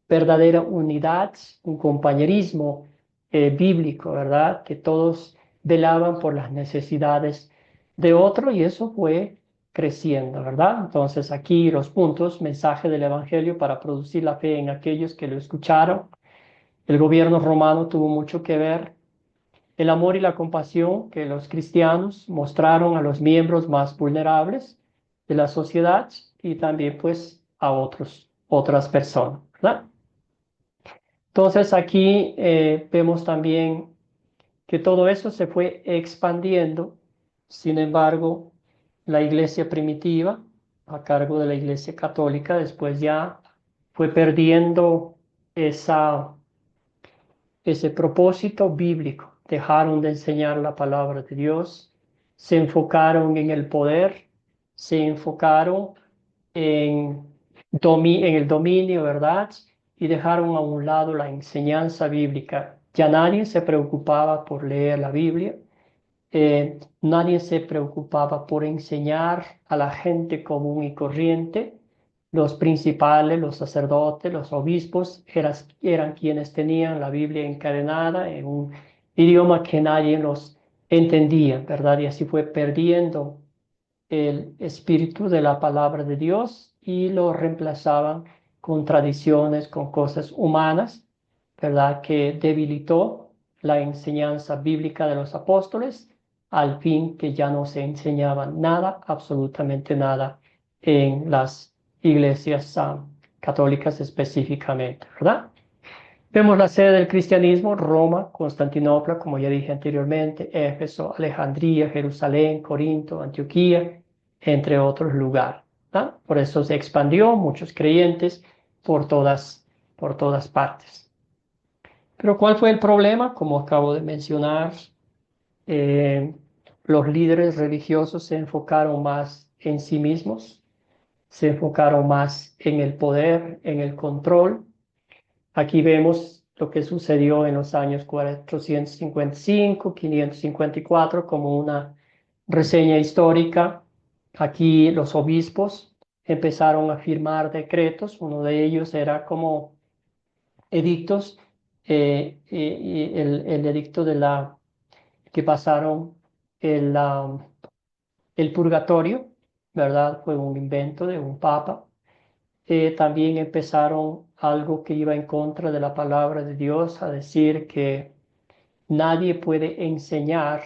verdadera unidad, un compañerismo bíblico, ¿verdad? Que todos velaban por las necesidades de otro, y eso fue creciendo, ¿verdad? Entonces aquí los puntos: mensaje del Evangelio para producir la fe en aquellos que lo escucharon. El gobierno romano tuvo mucho que ver. El amor y la compasión que los cristianos mostraron a los miembros más vulnerables de la sociedad y también pues a otras personas, ¿verdad? Entonces aquí vemos también que todo eso se fue expandiendo. Sin embargo, la iglesia primitiva, a cargo de la iglesia católica, después ya fue perdiendo ese propósito bíblico. Dejaron de enseñar la palabra de Dios, se enfocaron en el poder, se enfocaron en el dominio, ¿verdad? Y dejaron a un lado la enseñanza bíblica. Ya nadie se preocupaba por leer la Biblia. Nadie se preocupaba por enseñar a la gente común y corriente. Los principales, los sacerdotes, los obispos eran quienes tenían la Biblia encadenada en un idioma que nadie los entendía, ¿verdad? Y así fue perdiendo el espíritu de la palabra de Dios y lo reemplazaban con tradiciones, con cosas humanas, ¿verdad? Que debilitó la enseñanza bíblica de los apóstoles al fin que ya no se enseñaba nada, absolutamente nada, en las iglesias católicas específicamente, ¿verdad? Vemos la sede del cristianismo: Roma, Constantinopla, como ya dije anteriormente, Éfeso, Alejandría, Jerusalén, Corinto, Antioquía, entre otros lugares, ¿verdad? Por eso se expandió, muchos creyentes por todas partes. Pero ¿cuál fue el problema? Como acabo de mencionar, los líderes religiosos se enfocaron más en sí mismos, se enfocaron más en el poder, en el control. Aquí vemos lo que sucedió en los años 455, 554, como una reseña histórica. Aquí los obispos empezaron a firmar decretos. Uno de ellos era como edictos, el edicto que pasaron el purgatorio, ¿verdad? Fue un invento de un papa. También empezaron algo que iba en contra de la palabra de Dios, a decir que nadie puede enseñar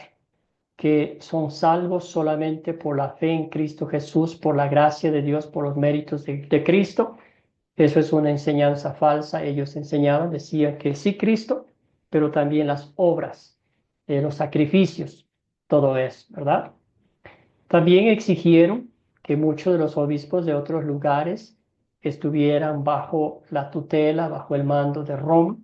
que son salvos solamente por la fe en Cristo Jesús, por la gracia de Dios, por los méritos de Cristo. Eso es una enseñanza falsa. Ellos enseñaban, decían que sí Cristo, pero también las obras, los sacrificios, todo eso, ¿verdad? También exigieron que muchos de los obispos de otros lugares estuvieran bajo la tutela, bajo el mando de Roma,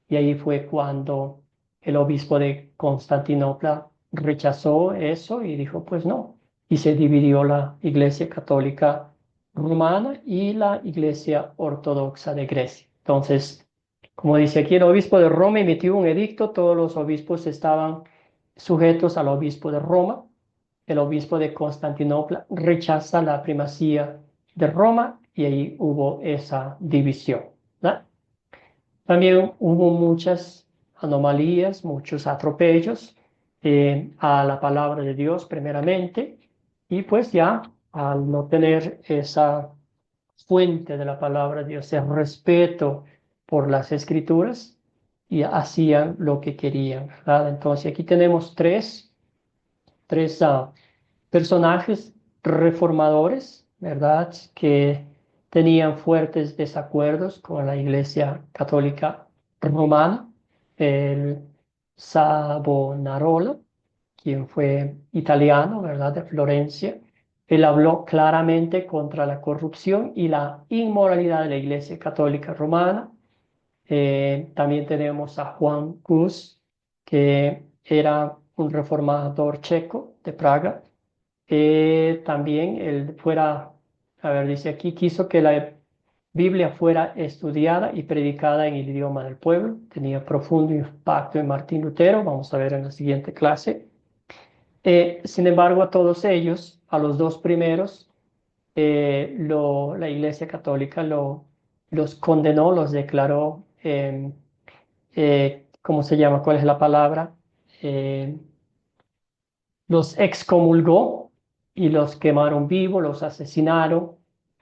y ahí fue cuando el obispo de Constantinopla rechazó eso y dijo, pues no, y se dividió la Iglesia Católica Romana y la Iglesia Ortodoxa de Grecia. Entonces, como dice aquí, el obispo de Roma emitió un edicto, todos los obispos estaban sujetos al obispo de Roma. El obispo de Constantinopla rechaza la primacía de Roma y ahí hubo esa división, ¿no? También hubo muchas anomalías, muchos atropellos a la palabra de Dios primeramente, y pues ya al no tener esa fuente de la palabra de Dios, ese respeto por las escrituras, y hacían lo que querían, ¿verdad? Entonces aquí tenemos tres personajes reformadores, ¿verdad? Que tenían fuertes desacuerdos con la Iglesia Católica Romana. El Savonarola, quien fue italiano, ¿verdad? De Florencia. Él habló claramente contra la corrupción y la inmoralidad de la Iglesia Católica Romana. También tenemos a Juan Hus, que era un reformador checo de Praga. También él dice aquí, quiso que la Biblia fuera estudiada y predicada en el idioma del pueblo. Tenía profundo impacto en Martín Lutero, vamos a ver en la siguiente clase. Sin embargo, a todos ellos, a los dos primeros, la Iglesia Católica los condenó, los declaró, ¿cómo se llama? ¿Cuál es la palabra? Los excomulgó y los quemaron vivos, los asesinaron,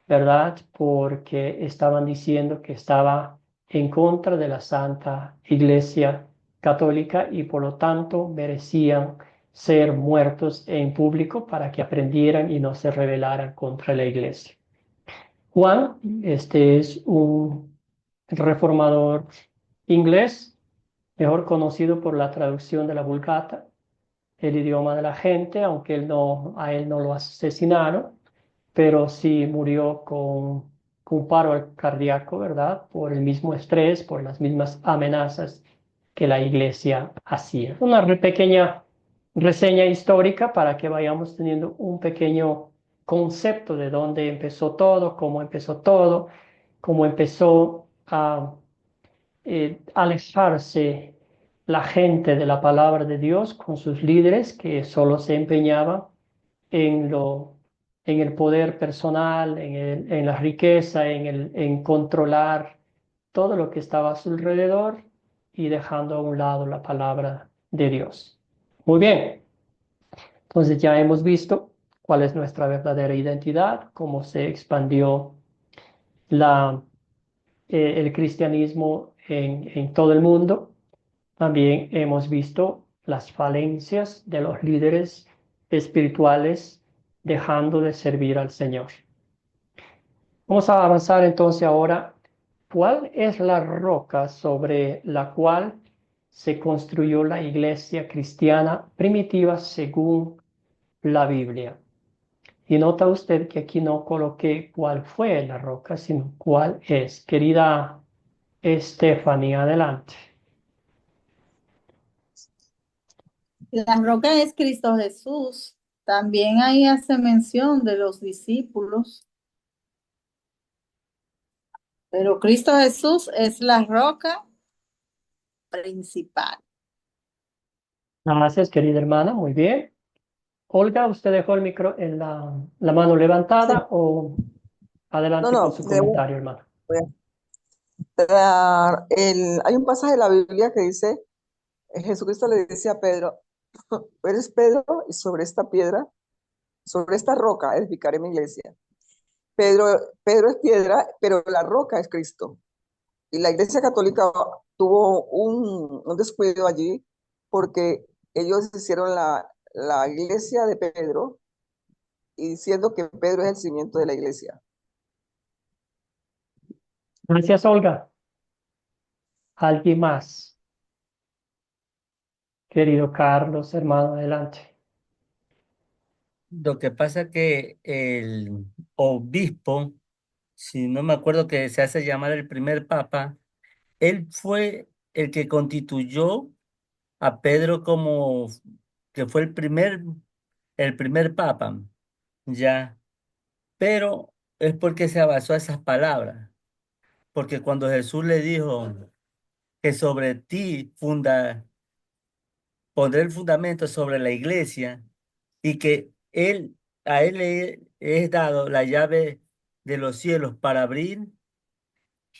¿verdad? Porque estaban diciendo que estaba en contra de la Santa Iglesia Católica y por lo tanto merecían ser muertos en público para que aprendieran y no se rebelaran contra la Iglesia. Juan, este es un reformador inglés, mejor conocido por la traducción de la Vulgata, el idioma de la gente, aunque a él no lo asesinaron, pero sí murió con un paro cardíaco, ¿verdad? Por el mismo estrés, por las mismas amenazas que la Iglesia hacía. Una pequeña reseña histórica para que vayamos teniendo un pequeño concepto de dónde empezó todo, cómo empezó a alejarse la gente de la palabra de Dios con sus líderes que solo se empeñaban en en el poder personal, en la riqueza, en controlar todo lo que estaba a su alrededor y dejando a un lado la palabra de Dios. Muy bien, entonces ya hemos visto cuál es nuestra verdadera identidad, cómo se expandió el cristianismo en todo el mundo. También hemos visto las falencias de los líderes espirituales dejando de servir al Señor. Vamos a avanzar entonces ahora. ¿Cuál es la roca sobre la cual se construyó la iglesia cristiana primitiva según la Biblia? Y nota usted que aquí no coloqué cuál fue la roca, sino cuál es. Querida Stephanie, adelante. La roca es Cristo Jesús. También ahí hace mención de los discípulos, pero Cristo Jesús es la roca principal. Gracias, querida hermana, muy bien. Olga, ¿usted dejó el micro en la mano levantada Sí. o adelante No, con su comentario, hermana? Hay un pasaje de la Biblia que dice, Jesucristo le dice a Pedro, eres Pedro y sobre esta piedra, sobre esta roca edificaré mi iglesia. Pedro es piedra, pero la roca es Cristo. Y la Iglesia Católica tuvo un descuido allí porque ellos hicieron la iglesia de Pedro y diciendo que Pedro es el cimiento de la iglesia. Gracias, Olga. ¿Alguien más? Querido Carlos, hermano, adelante. Lo que pasa que el obispo, si no me acuerdo que se hace llamar el primer papa, él fue el que constituyó a Pedro como que fue el primer papa, ya. Pero es porque se basó a esas palabras, porque cuando Jesús le dijo que sobre ti pondré el fundamento sobre la iglesia y que a él le es dado la llave de los cielos para abrir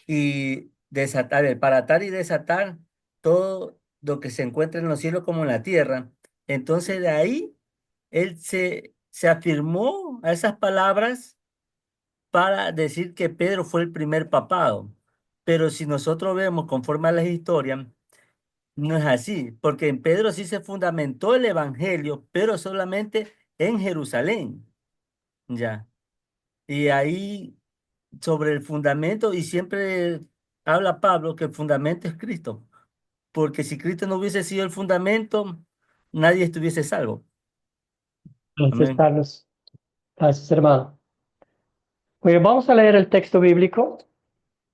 y desatar, para atar y desatar todo lo que se encuentra en los cielos como en la tierra. Entonces de ahí él se afirmó a esas palabras para decir que Pedro fue el primer papado. Pero si nosotros vemos conforme a las historias, no es así, porque en Pedro sí se fundamentó el evangelio, pero solamente en Jerusalén, ya. Y ahí sobre el fundamento, y siempre habla Pablo que el fundamento es Cristo, porque si Cristo no hubiese sido el fundamento, nadie estuviese salvo. Gracias, Amén. Carlos. Gracias, hermano. Bueno, vamos a leer el texto bíblico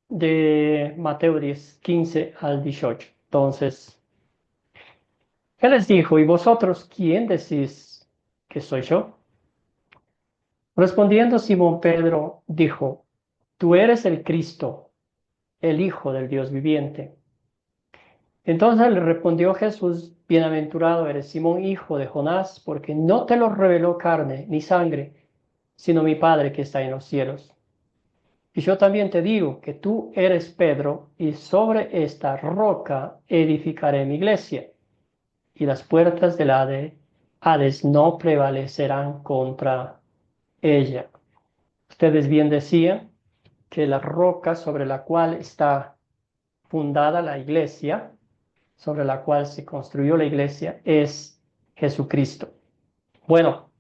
de Mateo 10, 15 al 18. Entonces, Él les dijo, ¿y vosotros quién decís que soy yo? Respondiendo Simón Pedro, dijo, tú eres el Cristo, el Hijo del Dios viviente. Entonces le respondió Jesús, bienaventurado eres Simón, hijo de Jonás, porque no te lo reveló carne ni sangre, sino mi Padre que está en los cielos. Y yo también te digo que tú eres Pedro, y sobre esta roca edificaré mi iglesia, y las puertas del Hades no prevalecerán contra ella. Ustedes bien decían que la roca sobre la cual está fundada la iglesia, sobre la cual se construyó la iglesia, es Jesucristo. Bueno,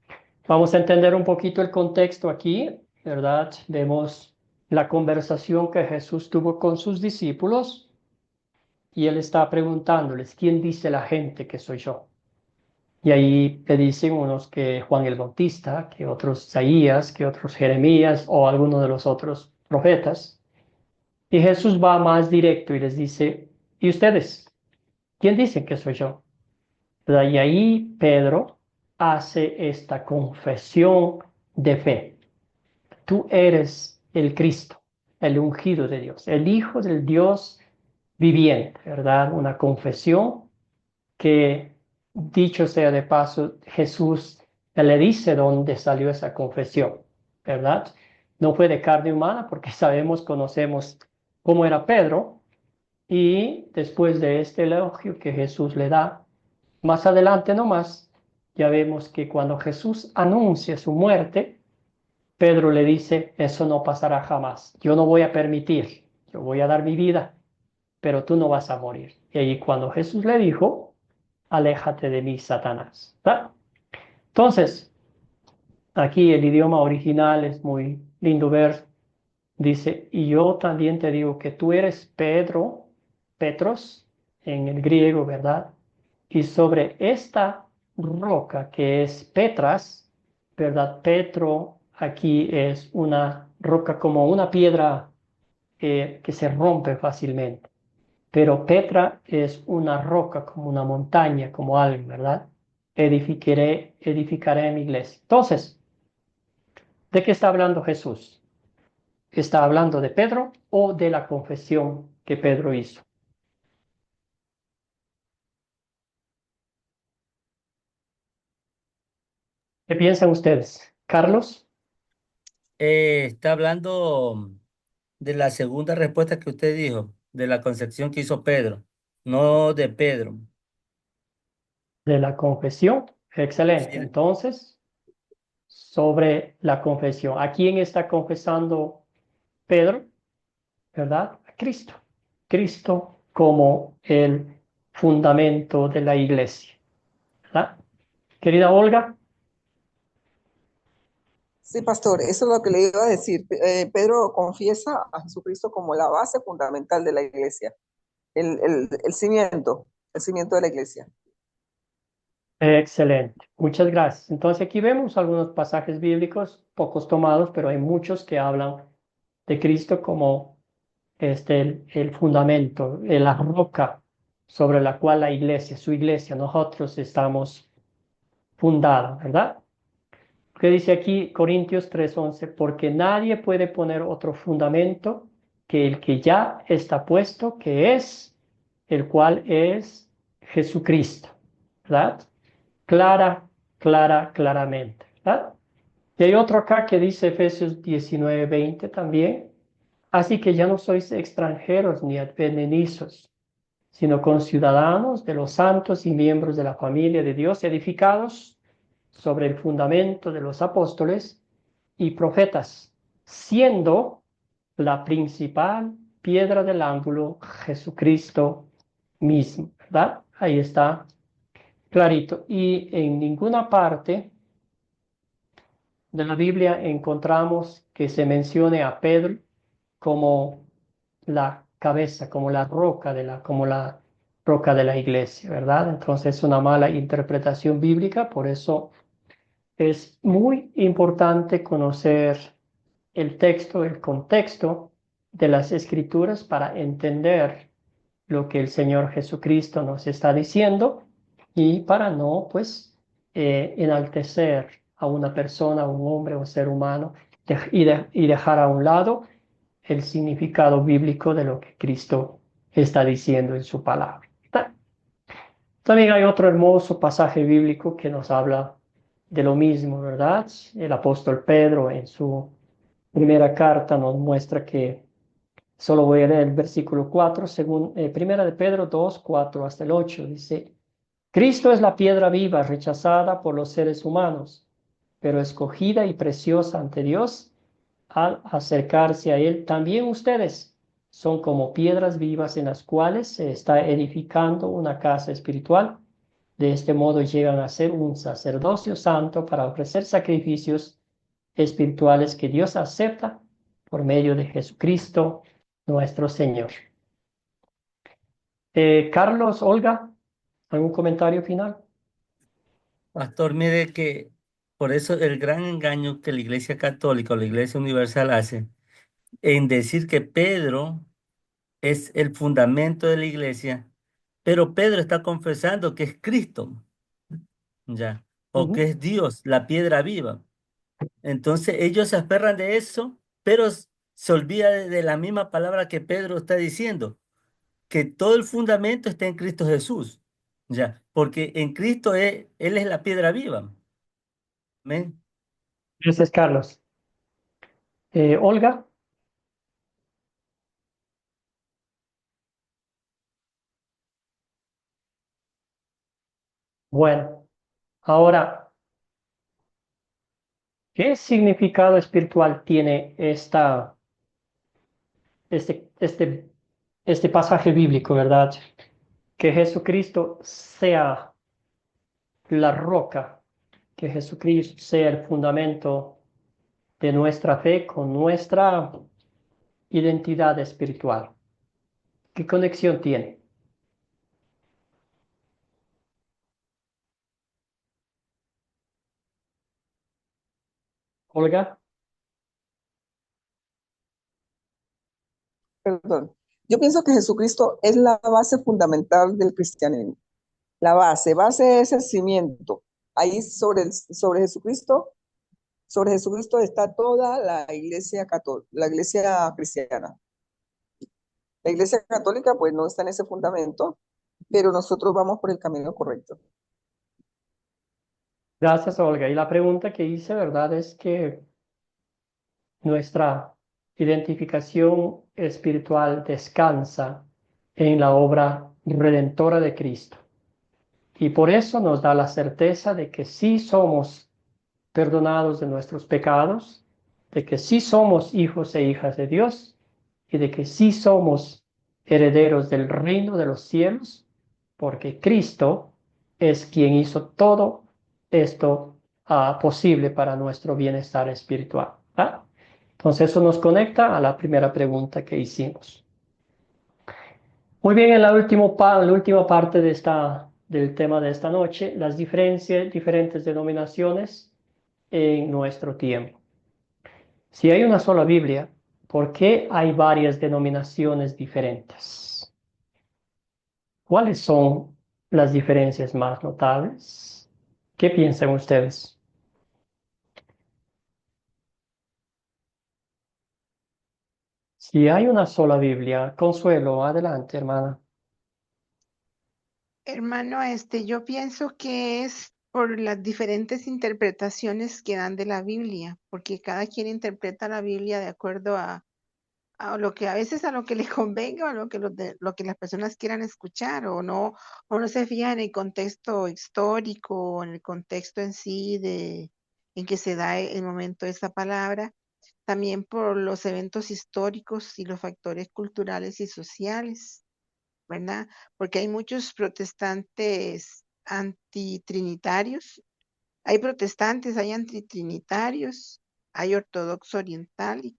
vamos a entender un poquito el contexto aquí, ¿verdad? Vemos la conversación que Jesús tuvo con sus discípulos y él está preguntándoles, ¿quién dice la gente que soy yo? Y ahí le dicen unos que Juan el Bautista, que otros Isaías, que otros Jeremías o alguno de los otros profetas. Y Jesús va más directo y les dice, ¿y ustedes? ¿Quién dicen que soy yo? ¿Verdad? Y ahí Pedro hace esta confesión de fe. Tú eres el Cristo, el ungido de Dios, el Hijo del Dios viviente, ¿verdad? Una confesión que, dicho sea de paso, Jesús le dice dónde salió esa confesión, ¿verdad? No fue de carne humana porque sabemos, conocemos cómo era Pedro, y después de este elogio que Jesús le da, más adelante nomás, ya vemos que cuando Jesús anuncia su muerte, Pedro le dice, eso no pasará jamás, yo no voy a permitir, yo voy a dar mi vida, pero tú no vas a morir. Y ahí cuando Jesús le dijo, aléjate de mí, Satanás. ¿Verdad? Entonces, aquí el idioma original es muy lindo ver, dice, y yo también te digo que tú eres Pedro, Petros, en el griego, ¿verdad? Y sobre esta roca que es Petras, ¿verdad? Petro aquí es una roca como una piedra que se rompe fácilmente, pero Petra es una roca como una montaña, como algo, ¿verdad? Edificaré mi iglesia. Entonces, ¿de qué está hablando Jesús? ¿Está hablando de Pedro o de la confesión que Pedro hizo? ¿Qué piensan ustedes? Carlos, Está hablando de la segunda respuesta que usted dijo, de la concepción que hizo Pedro, no de Pedro. de la confesión. Excelente. Sí, Entonces, sobre la confesión. ¿A quién está confesando Pedro? ¿Verdad? A Cristo. Cristo como el fundamento de la iglesia. ¿Verdad? Querida Olga, Sí, pastor, eso es lo que le iba a decir. Pedro confiesa a Jesucristo como la base fundamental de la iglesia, el cimiento de la iglesia. excelente. Muchas gracias. Entonces aquí vemos algunos pasajes bíblicos, pocos tomados, pero hay muchos que hablan de Cristo como el fundamento, la roca sobre la cual la iglesia, su iglesia, nosotros estamos fundados, ¿verdad? ¿Qué dice aquí Corintios 3:11? Porque nadie puede poner otro fundamento que el que ya está puesto, que es el cual es Jesucristo, ¿verdad? Claramente, ¿verdad? Y hay otro acá que dice Efesios 19:20 también. Así que ya no sois extranjeros ni advenedizos, sino conciudadanos de los santos y miembros de la familia de Dios, edificados sobre el fundamento de los apóstoles y profetas, siendo la principal piedra del ángulo Jesucristo mismo, ¿verdad? Ahí está clarito. Y en ninguna parte de la Biblia encontramos que se mencione a Pedro como la cabeza, como la roca de la iglesia, ¿verdad? Entonces es una mala interpretación bíblica, por eso es muy importante conocer el texto, el contexto de las escrituras para entender lo que el Señor Jesucristo nos está diciendo y para no, pues, enaltecer a una persona, a un hombre o ser humano y dejar a un lado el significado bíblico de lo que Cristo está diciendo en su palabra. También hay otro hermoso pasaje bíblico que nos habla de lo mismo, ¿verdad? El apóstol Pedro en su primera carta nos muestra que, solo voy a leer el versículo 4, según primera de Pedro 2, 4 hasta el 8, dice, Cristo es la piedra viva rechazada por los seres humanos, pero escogida y preciosa ante Dios. Al acercarse a Él, también ustedes son como piedras vivas en las cuales se está edificando una casa espiritual. De este modo llegan a ser un sacerdocio santo para ofrecer sacrificios espirituales que Dios acepta por medio de Jesucristo nuestro Señor. Carlos, Olga, ¿algún comentario final? Pastor, mire que por eso el gran engaño que la Iglesia Católica o la Iglesia Universal hace en decir que Pedro es el fundamento de la iglesia, pero Pedro está confesando que es Cristo, ya, o que Ujú. es Dios, la piedra viva. Entonces ellos se aferran de eso, pero se olvida de la misma palabra que Pedro está diciendo, que todo el fundamento está en Cristo Jesús, ya, porque en Cristo Él es la piedra viva. Amén. Gracias, Carlos. Olga. Bueno, ahora, ¿qué significado espiritual tiene este, este, este pasaje bíblico, verdad? Que Jesucristo sea la roca, que Jesucristo sea el fundamento de nuestra fe con nuestra identidad espiritual. ¿Qué conexión tiene? Olga. Perdón. Yo pienso que Jesucristo es la base fundamental del cristianismo. La base es el cimiento. Ahí sobre Jesucristo está toda la iglesia católica, la iglesia cristiana. La iglesia católica pues no está en ese fundamento, pero nosotros vamos por el camino correcto. Gracias, Olga. Y la pregunta que hice, ¿verdad? Es que nuestra identificación espiritual descansa en la obra redentora de Cristo. Y por eso nos da la certeza de que sí somos perdonados de nuestros pecados, de que sí somos hijos e hijas de Dios y de que sí somos herederos del reino de los cielos, porque Cristo es quien hizo todo esto posible para nuestro bienestar espiritual. ¿Ah? Entonces eso nos conecta a la primera pregunta que hicimos. Muy bien, en la última parte del tema de esta noche, las diferentes denominaciones en nuestro tiempo. Si hay una sola Biblia, ¿por qué hay varias denominaciones diferentes? ¿Cuáles son las diferencias más notables? ¿Qué piensan ustedes? Si hay una sola Biblia, Consuelo, adelante, hermana. Hermano, yo pienso que es por las diferentes interpretaciones que dan de la Biblia, porque cada quien interpreta la Biblia de acuerdo a lo que a veces a lo que le convenga o a lo que las personas quieran escuchar o no se fija en el contexto histórico o en el contexto en sí en que se da el momento de esa palabra, también por los eventos históricos y los factores culturales y sociales, ¿verdad? Porque hay muchos protestantes antitrinitarios, hay protestantes, hay antitrinitarios, hay ortodoxo oriental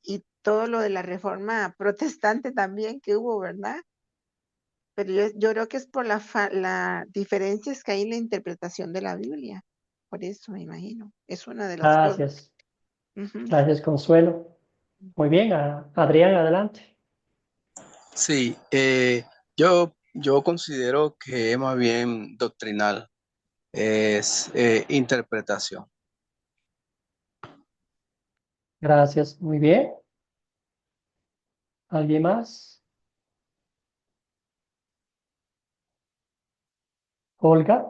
y todo lo de la reforma protestante también que hubo, ¿verdad? Pero yo creo que es por la diferencias que hay en la interpretación de la Biblia. Por eso me imagino. Es una de las cosas. Gracias. Ujú. Gracias, Consuelo. Muy bien, Adrián, adelante. Sí, yo considero que es más bien doctrinal, es interpretación. Gracias, muy bien. ¿Alguien más? Olga.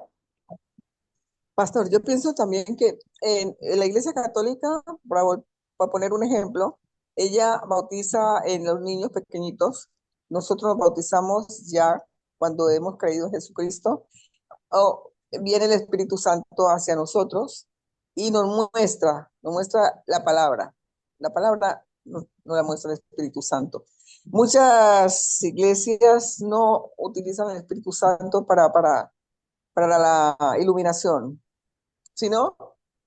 Pastor, yo pienso también que en la iglesia católica, para poner un ejemplo, ella bautiza en los niños pequeñitos. Nosotros nos bautizamos ya cuando hemos creído en Jesucristo. Viene el Espíritu Santo hacia nosotros y nos muestra la palabra. La palabra nos la muestra el Espíritu Santo. Muchas iglesias no utilizan el Espíritu Santo para la iluminación, sino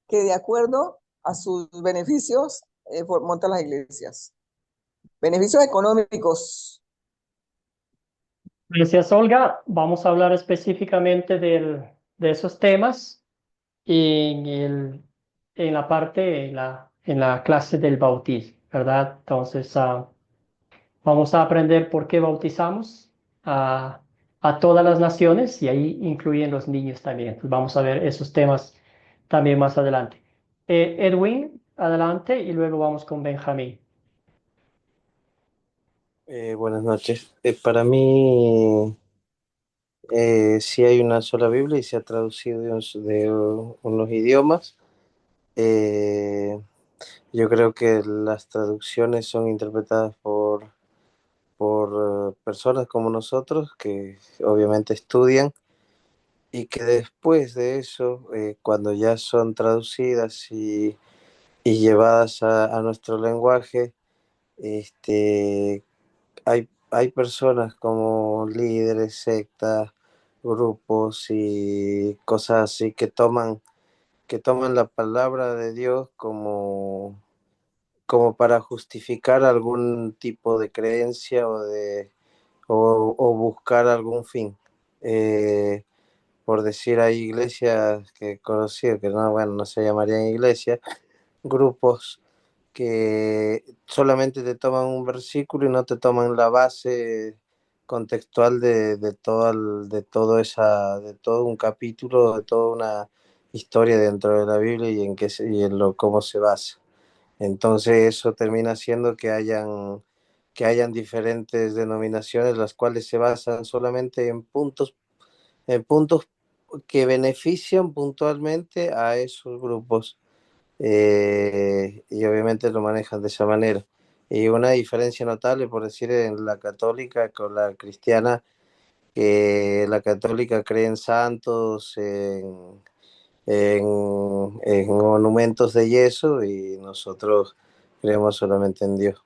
que de acuerdo a sus beneficios montan las iglesias. Beneficios económicos. Gracias, Olga. Vamos a hablar específicamente de esos temas en la parte, en la clase del bautismo, ¿verdad? Entonces, vamos a aprender por qué bautizamos a todas las naciones y ahí incluyen los niños también. Entonces, vamos a ver esos temas también más adelante. Edwin, adelante, y luego vamos con Benjamín. Buenas noches. Para mí, sí hay una sola Biblia y se ha traducido de unos idiomas. Eh, yo creo que las traducciones son interpretadas por personas como nosotros que obviamente estudian y que después de eso, cuando ya son traducidas y llevadas a nuestro lenguaje, este, hay personas como líderes, sectas, grupos y cosas así que toman la palabra de Dios como para justificar algún tipo de creencia o buscar algún fin. Eh, por decir, hay iglesias que he conocido que no, bueno, no se llamarían iglesias, grupos que solamente te toman un versículo y no te toman la base contextual de todo un capítulo, de toda una historia dentro de la Biblia y y en lo cómo se basa. Entonces eso termina haciendo que hayan diferentes denominaciones las cuales se basan solamente en puntos que benefician puntualmente a esos grupos, y obviamente lo manejan de esa manera. Y una diferencia notable, por decir, en la católica con la cristiana, que la católica cree en santos, en monumentos de yeso y nosotros creemos solamente en Dios.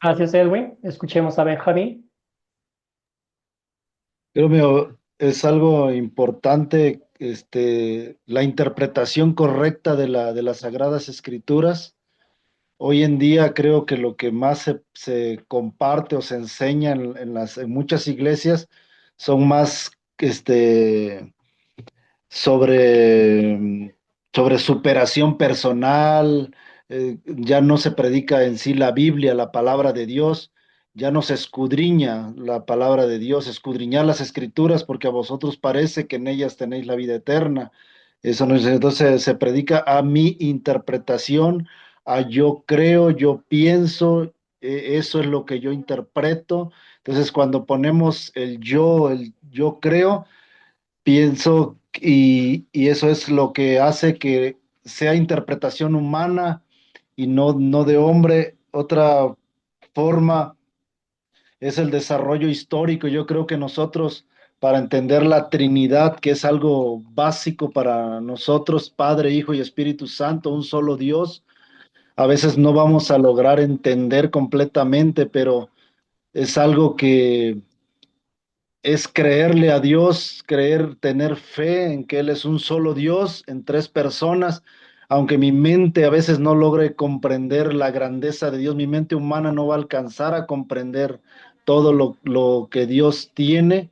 Gracias, Edwin. Escuchemos a Benjamín. Creo que es algo importante, la interpretación correcta de las Sagradas Escrituras. Hoy en día creo que lo que más se comparte o se enseña en muchas iglesias son más, sobre, sobre superación personal. Ya no se predica en sí la Biblia, la palabra de Dios, ya no se escudriña la palabra de Dios, escudriñar las escrituras porque a vosotros parece que en ellas tenéis la vida eterna. Eso no es, entonces se predica a mi interpretación, a yo creo, yo pienso, eso es lo que yo interpreto. Entonces cuando ponemos el yo creo, pienso, y eso es lo que hace que sea interpretación humana y no de hombre. Otra forma es el desarrollo histórico. Yo creo que nosotros, para entender la Trinidad, que es algo básico para nosotros, Padre, Hijo y Espíritu Santo, un solo Dios, a veces no vamos a lograr entender completamente, pero es algo que es creerle a Dios, creer, tener fe en que Él es un solo Dios en tres personas, aunque mi mente a veces no logre comprender la grandeza de Dios, mi mente humana no va a alcanzar a comprender todo lo que Dios tiene.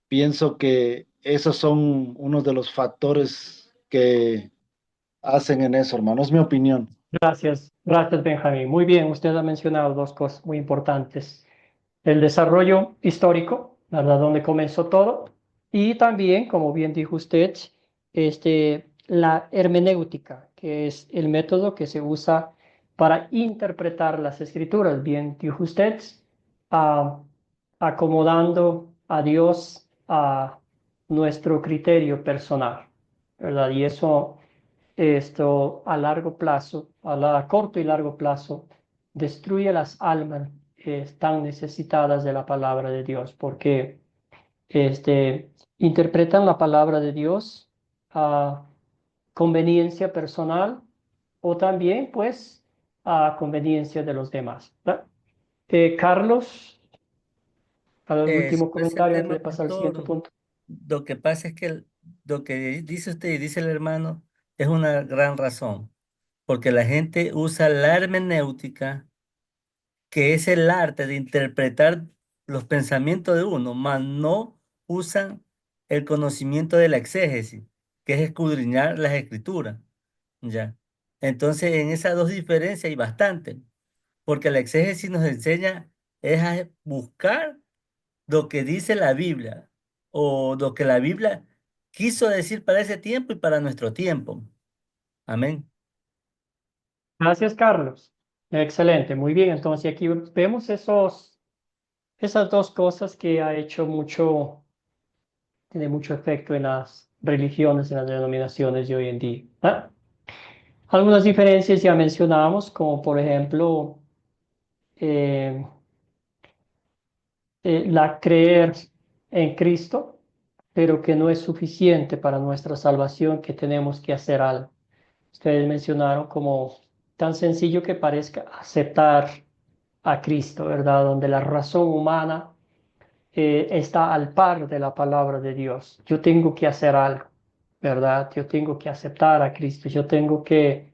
Pienso que esos son unos de los factores que hacen en eso, hermano. Es mi opinión. Gracias, Benjamín. Muy bien, usted ha mencionado dos cosas muy importantes. El desarrollo histórico, ¿verdad? Donde comenzó todo. Y también, como bien dijo usted, la hermenéutica, que es el método que se usa para interpretar las escrituras. Bien dijo usted, ah, acomodando a Dios a nuestro criterio personal, ¿verdad? Y eso, esto a largo plazo, corto y largo plazo, destruye las almas que están necesitadas de la palabra de Dios, porque interpretan la palabra de Dios a conveniencia personal o también, pues, a conveniencia de los demás, ¿verdad? Carlos, al último Sobre ese comentario antes de tema, pasar al siguiente pastor, punto. lo que pasa es que lo que dice usted y dice el hermano es una gran razón, porque la gente usa la hermenéutica, que es el arte de interpretar los pensamientos de uno, mas no usan el conocimiento de la exégesis, que es escudriñar las escrituras, ¿ya? Entonces, en esas dos diferencias hay bastante, porque la exégesis nos enseña es a buscar lo que dice la Biblia o lo que la Biblia quiso decir para ese tiempo y para nuestro tiempo. Amén. Gracias, Carlos. Excelente, muy bien. Entonces aquí vemos esas dos cosas que ha hecho tiene mucho efecto en las religiones, en las denominaciones de hoy en día. Algunas diferencias ya mencionamos, como por ejemplo eh, la creer en Cristo, pero que no es suficiente para nuestra salvación, que tenemos que hacer algo. Ustedes mencionaron como tan sencillo que parezca aceptar a Cristo, ¿verdad? Donde la razón humana está al par de la palabra de Dios. Yo tengo que hacer algo, ¿verdad? Yo tengo que aceptar a Cristo, yo tengo que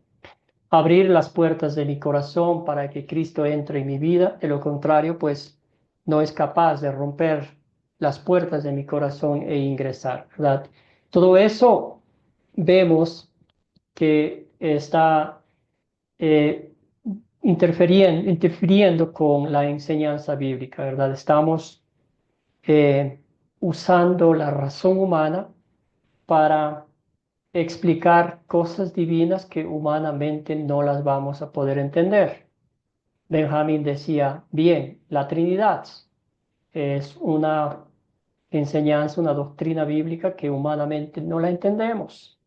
abrir las puertas de mi corazón para que Cristo entre en mi vida. De lo contrario, pues no es capaz de romper las puertas de mi corazón e ingresar, ¿verdad? Todo eso vemos que está eh, interfiriendo con la enseñanza bíblica, ¿verdad? Estamos usando la razón humana para explicar cosas divinas que humanamente no las vamos a poder entender. Benjamín decía, bien, la Trinidad es una enseñanza, una doctrina bíblica que humanamente no la entendemos,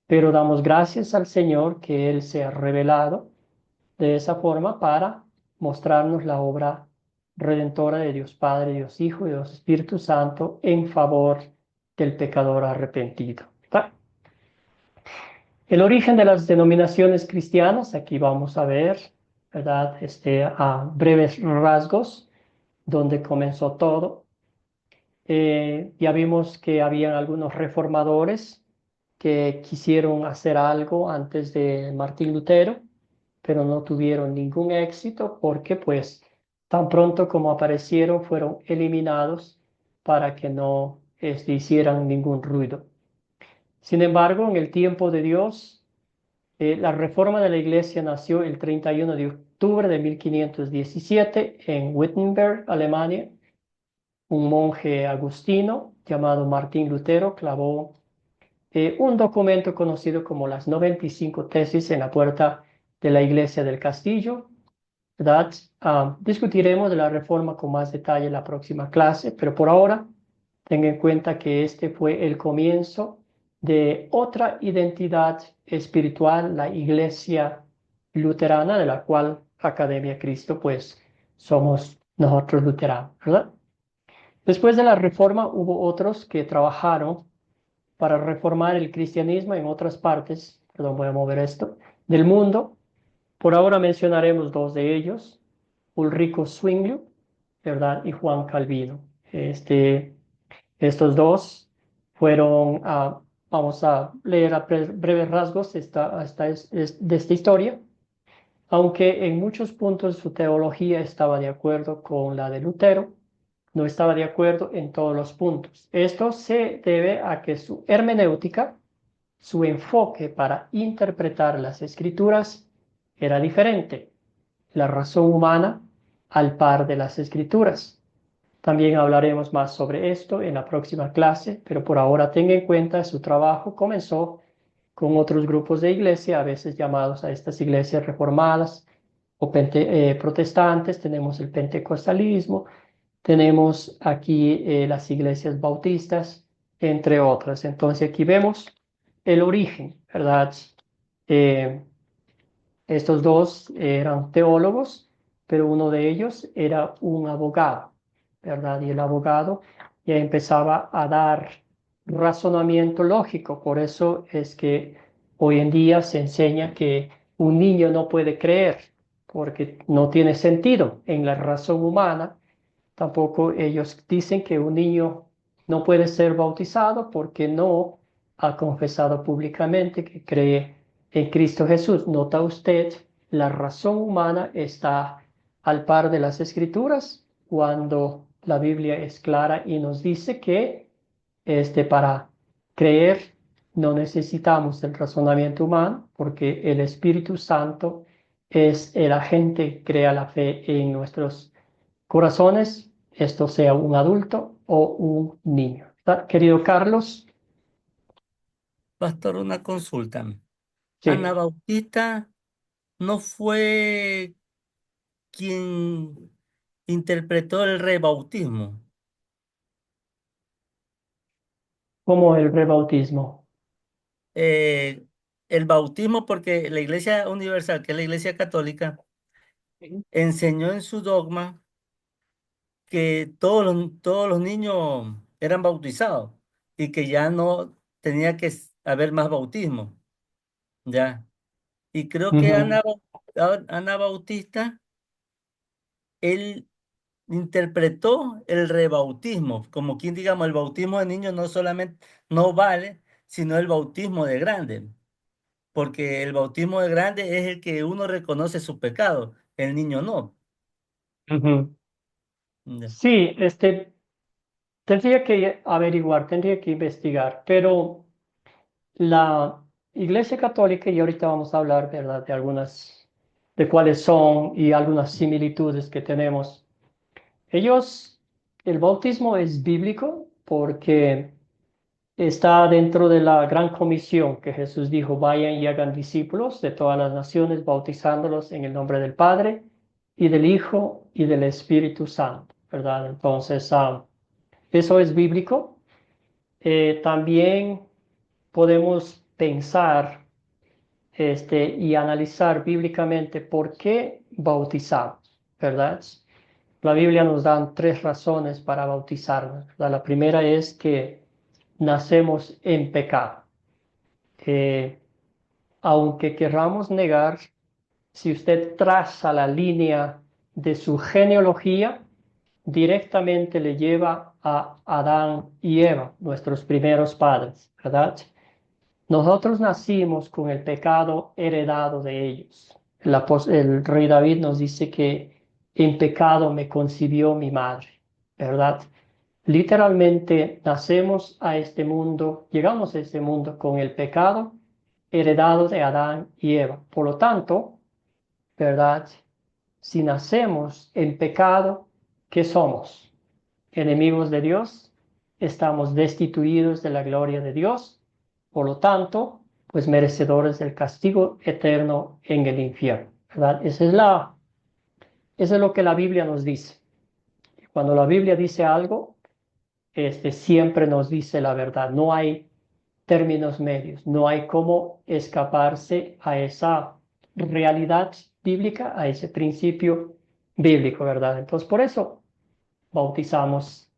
pero damos gracias al Señor que Él se ha revelado de esa forma para mostrarnos la obra redentora de Dios Padre, Dios Hijo y Dios Espíritu Santo en favor del pecador arrepentido. ¿Está? El origen de las denominaciones cristianas, aquí vamos a ver, ¿verdad? A breves rasgos, donde comenzó todo. Ya vimos que habían algunos reformadores que quisieron hacer algo antes de Martín Lutero, pero no tuvieron ningún éxito porque pues tan pronto como aparecieron fueron eliminados para que no hicieran ningún ruido. Sin embargo, en el tiempo de Dios, la reforma de la iglesia nació el 31 de octubre de 1517 en Wittenberg, Alemania. Un monje agustino llamado Martín Lutero clavó un documento conocido como las 95 tesis en la puerta de la iglesia del castillo, ¿verdad? Discutiremos de la reforma con más detalle en la próxima clase, pero por ahora tenga en cuenta que este fue el comienzo de otra identidad espiritual, la iglesia luterana, de la cual Academia Cristo, pues somos nosotros luteranos, ¿verdad? Después de la reforma hubo otros que trabajaron para reformar el cristianismo en otras partes, perdón, voy a mover esto, del mundo. Por ahora mencionaremos dos de ellos, Ulrico Zwinglio, ¿verdad? Y Juan Calvino. Estos dos fueron, vamos a leer a breves rasgos de esta historia, aunque en muchos puntos su teología estaba de acuerdo con la de Lutero, no estaba de acuerdo en todos los puntos. Esto se debe a que su hermenéutica, su enfoque para interpretar las escrituras era diferente. La razón humana al par de las escrituras. También hablaremos más sobre esto en la próxima clase, pero por ahora tenga en cuenta su trabajo comenzó con otros grupos de iglesia, a veces llamados a estas iglesias reformadas o protestantes. Tenemos el pentecostalismo, tenemos aquí las iglesias bautistas, entre otras. Entonces aquí vemos el origen, ¿verdad? Eh, Estos dos eran teólogos, pero uno de ellos era un abogado, ¿verdad? Y el abogado ya empezaba a dar razonamiento lógico. Por eso es que hoy en día se enseña que un niño no puede creer, porque no tiene sentido en la razón humana. Tampoco ellos dicen que un niño no puede ser bautizado porque no ha confesado públicamente que cree en Cristo Jesús. Nota usted, la razón humana está al par de las Escrituras cuando la Biblia es clara y nos dice que para creer no necesitamos el razonamiento humano porque el Espíritu Santo es el agente que crea la fe en nuestros corazones, esto sea un adulto o un niño. Querido Carlos. Pastor, una consulta. Ana Sí, Bautista no fue quien interpretó el rebautismo. como el rebautismo. Eh, el bautismo, porque la Iglesia Universal, que es la Iglesia Católica, enseñó en su dogma que todos los niños eran bautizados y que ya no tenía que haber más bautismo, ya. Y creo que Ujú, Ana Bautista, él interpretó el rebautismo, como quien digamos, el bautismo de niños no solamente no vale, sino el bautismo de grande, porque el bautismo de grande es el que uno reconoce su pecado, el niño no. ujú. Ya. Sí, tendría que averiguar, tendría que investigar, pero la Iglesia Católica, y ahorita vamos a hablar, ¿verdad?, de algunas, de cuáles son y algunas similitudes que tenemos. Ellos, el bautismo es bíblico porque está dentro de la gran comisión que Jesús dijo, vayan y hagan discípulos de todas las naciones, bautizándolos en el nombre del Padre y del Hijo y del Espíritu Santo, ¿verdad? Entonces, eso es bíblico. También podemos pensar y analizar bíblicamente por qué bautizamos, ¿verdad? La Biblia nos da tres razones para bautizarnos, ¿verdad? La primera es que nacemos en pecado. Eh, Aunque querramos negar, si usted traza la línea de su genealogía, directamente le lleva a Adán y Eva, nuestros primeros padres, ¿verdad? Nosotros nacimos con el pecado heredado de ellos. El rey David nos dice que en pecado me concibió mi madre, ¿verdad? Literalmente nacemos a este mundo, llegamos a este mundo con el pecado heredado de Adán y Eva. Por lo tanto, ¿verdad? Si nacemos en pecado, ¿qué somos? Enemigos de Dios, estamos destituidos de la gloria de Dios, por lo tanto, pues merecedores del castigo eterno en el infierno, ¿verdad? Eso es lo que la Biblia nos dice. Cuando la Biblia dice algo, siempre nos dice la verdad. No hay términos medios, no hay cómo escaparse a esa realidad bíblica, a ese principio bíblico, ¿verdad? Entonces, por eso bautizamos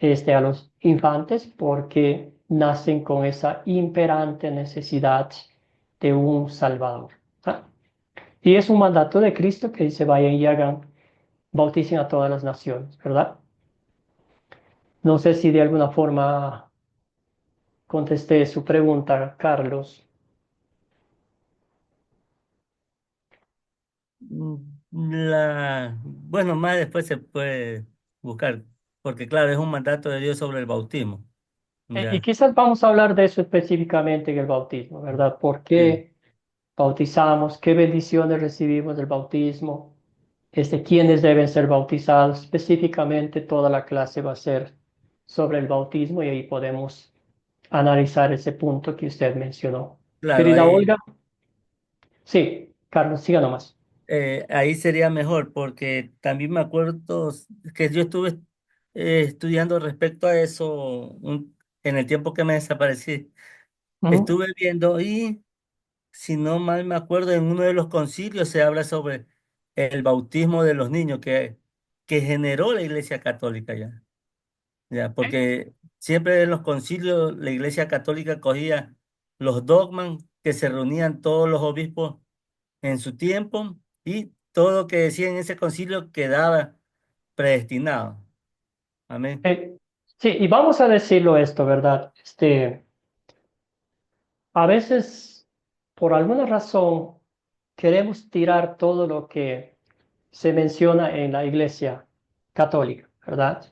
a los infantes, porque nacen con esa imperante necesidad de un Salvador. ¿Ah? Y es un mandato de Cristo que dice, vayan y hagan, bauticen a todas las naciones, ¿verdad? No sé si de alguna forma contesté su pregunta, Carlos. Bueno, más después se puede buscar, porque claro, es un mandato de Dios sobre el bautismo. Y Ya, quizás vamos a hablar de eso específicamente en el bautismo, ¿verdad? ¿Por sí. qué bautizamos? ¿Qué bendiciones recibimos del bautismo? ¿Quiénes deben ser bautizados? Específicamente toda la clase va a ser sobre el bautismo y ahí podemos analizar ese punto que usted mencionó. Claro, Querida ahí, Olga, sí, Carlos, siga nomás. ahí sería mejor, porque también me acuerdo que yo estuve estudiando respecto a eso en el tiempo que me desaparecí. Ujú. Estuve viendo y, si no mal me acuerdo, en uno de los concilios se habla sobre el bautismo de los niños que generó la Iglesia Católica ya. Ya, porque siempre en los concilios la Iglesia Católica cogía los dogmas que se reunían todos los obispos en su tiempo y todo lo que decía en ese concilio quedaba predestinado. Amén. Sí, y vamos a decirlo esto, ¿verdad? A veces, por alguna razón, queremos tirar todo lo que se menciona en la Iglesia Católica, ¿verdad?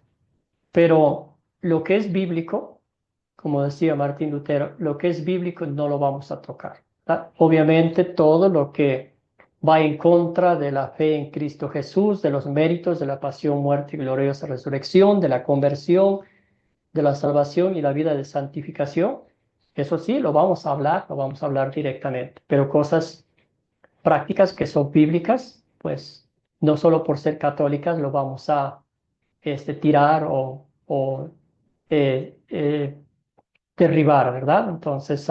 Pero lo que es bíblico, como decía Martín Lutero, lo que es bíblico no lo vamos a tocar, ¿verdad? Obviamente todo lo que va en contra de la fe en Cristo Jesús, de los méritos de la pasión, muerte y gloriosa resurrección, de la conversión, de la salvación y la vida de santificación, Eso sí, lo vamos a hablar directamente, pero cosas prácticas que son bíblicas, pues no solo por ser católicas lo vamos a tirar o eh, eh, derribar, ¿verdad? Entonces,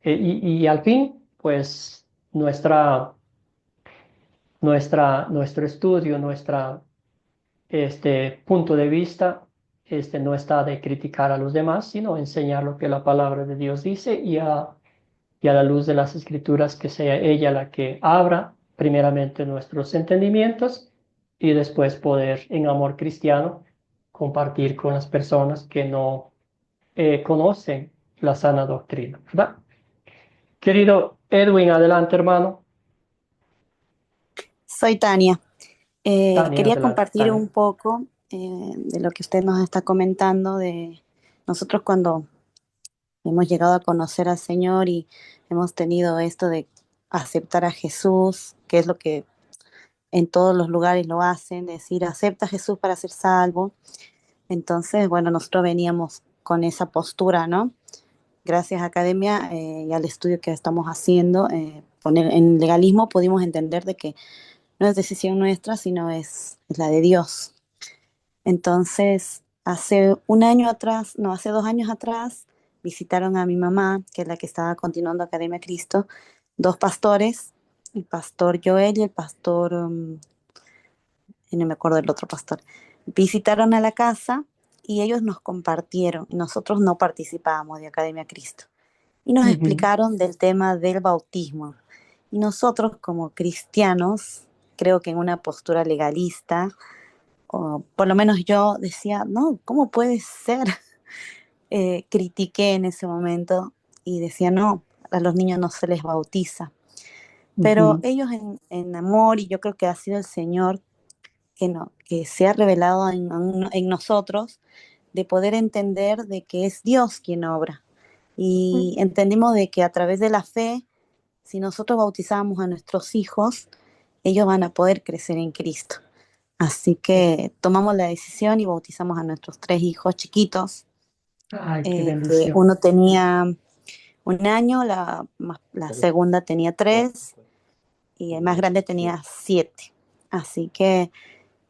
y al fin, pues nuestro estudio, punto de vista, no está de criticar a los demás, sino enseñar lo que la palabra de Dios dice y a la luz de las escrituras que sea ella la que abra primeramente nuestros entendimientos y después poder en amor cristiano compartir con las personas que no conocen la sana doctrina, ¿verdad? Querido Edwin, adelante, hermano. Soy Tania. Tania, Quería adelante. compartir Tania. un poco de lo que usted nos está comentando de nosotros cuando hemos llegado a conocer al Señor y hemos tenido esto de aceptar a Jesús, que es lo que en todos los lugares lo hacen, decir acepta a Jesús para ser salvo. Entonces, bueno, nosotros veníamos con esa postura, ¿no? Gracias a Academia y al estudio que estamos haciendo, en legalismo pudimos entender de que no es decisión nuestra, sino es la de Dios. Entonces, hace un año atrás, no, hace 2 años atrás, visitaron a mi mamá, que es la que estaba continuando Academia Cristo, 2 pastores, el pastor Joel y el pastor, no me acuerdo del otro pastor, visitaron a la casa y ellos nos compartieron, nosotros no participábamos de Academia Cristo, y nos explicaron del tema del bautismo. Y nosotros como cristianos, creo que en una postura legalista, o por lo menos yo decía, no, ¿cómo puede ser? Critiqué en ese momento y decía, no, a los niños no se les bautiza. Pero ellos en amor, y yo creo que ha sido el Señor que se ha revelado en nosotros, de poder entender de que es Dios quien obra. Y entendimos de que a través de la fe, si nosotros bautizamos a nuestros hijos, ellos van a poder crecer en Cristo. Así que tomamos la decisión y bautizamos a nuestros 3 hijos chiquitos. Ay, qué Que bendición. uno tenía 1 año, la segunda tenía 3 y el más grande tenía 7. Así que,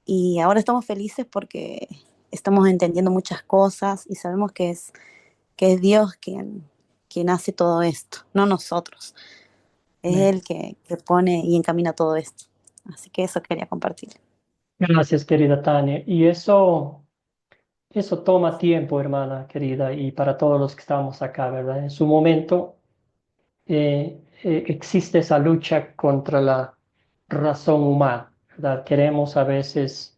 y ahora estamos felices porque estamos entendiendo muchas cosas y sabemos que es Dios quien hace todo esto, no nosotros. Es Él que pone y encamina todo esto. Así que eso quería compartir. Gracias, querida Tania. Y eso toma tiempo, hermana querida, y para todos los que estamos acá, ¿verdad? En su momento existe esa lucha contra la razón humana, ¿verdad? Queremos a veces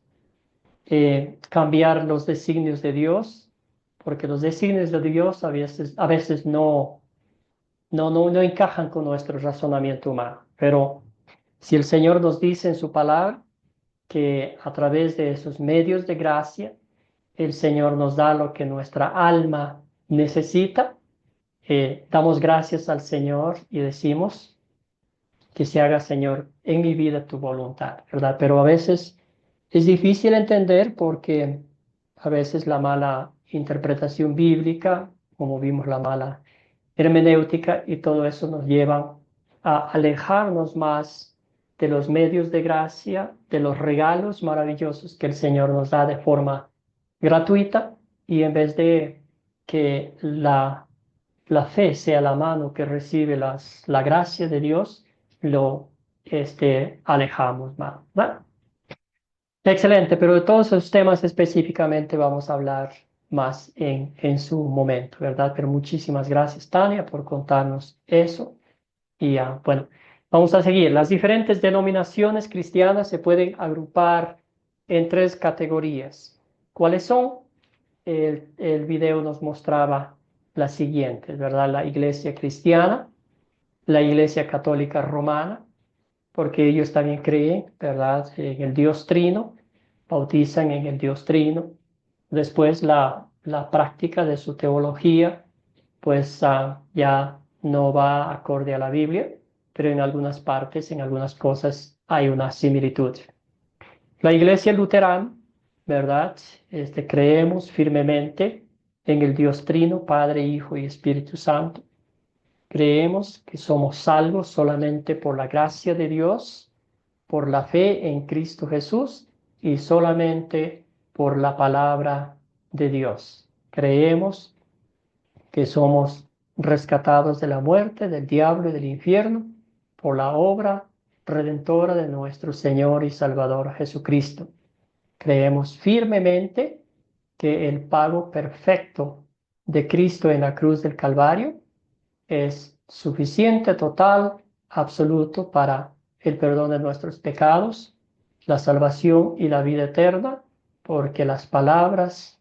cambiar los designios de Dios, porque los designios de Dios a veces no encajan con nuestro razonamiento humano. Pero si el Señor nos dice en su palabra que a través de esos medios de gracia, el Señor nos da lo que nuestra alma necesita, damos gracias al Señor y decimos que se haga, Señor, en mi vida tu voluntad, ¿verdad? Pero a veces es difícil entender porque a veces la mala interpretación bíblica, como vimos la mala hermenéutica y todo eso nos lleva a alejarnos más de los medios de gracia, de los regalos maravillosos que el Señor nos da de forma gratuita y en vez de que la fe sea la mano que recibe la gracia de Dios, lo alejamos más, ¿verdad? Excelente, pero de todos esos temas específicamente vamos a hablar más en su momento, ¿verdad? Pero muchísimas gracias, Tania, por contarnos eso. Y bueno, vamos a seguir. Las diferentes denominaciones cristianas se pueden agrupar en 3 categorías. ¿Cuáles son? El video nos mostraba las siguientes, ¿verdad? La iglesia cristiana, la iglesia católica romana, porque ellos también creen, ¿verdad?, en el Dios Trino, bautizan en el Dios Trino. Después la práctica de su teología, pues ya no va acorde a la Biblia, pero en algunas partes, en algunas cosas hay una similitud. La iglesia luterana, ¿verdad? Creemos firmemente en el Dios Trino, Padre, Hijo y Espíritu Santo. Creemos que somos salvos solamente por la gracia de Dios, por la fe en Cristo Jesús y solamente por la palabra de Dios. Creemos que somos rescatados de la muerte, del diablo y del infierno por la obra redentora de nuestro Señor y Salvador Jesucristo. Creemos firmemente que el pago perfecto de Cristo en la cruz del Calvario es suficiente, total, absoluto para el perdón de nuestros pecados, la salvación y la vida eterna, porque las palabras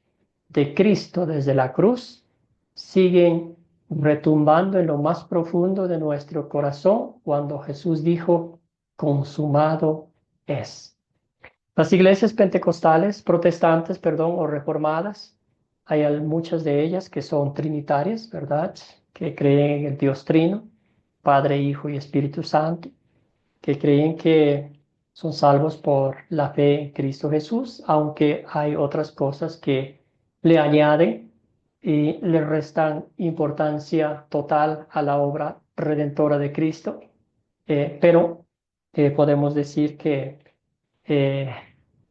de Cristo desde la cruz siguen retumbando en lo más profundo de nuestro corazón cuando Jesús dijo, consumado es. Las iglesias pentecostales, protestantes, perdón, o reformadas, hay muchas de ellas que son trinitarias, ¿verdad? Que creen en el Dios Trino, Padre, Hijo y Espíritu Santo, que creen que son salvos por la fe en Cristo Jesús, aunque hay otras cosas que le añaden y le restan importancia total a la obra redentora de Cristo. Pero podemos decir que eh,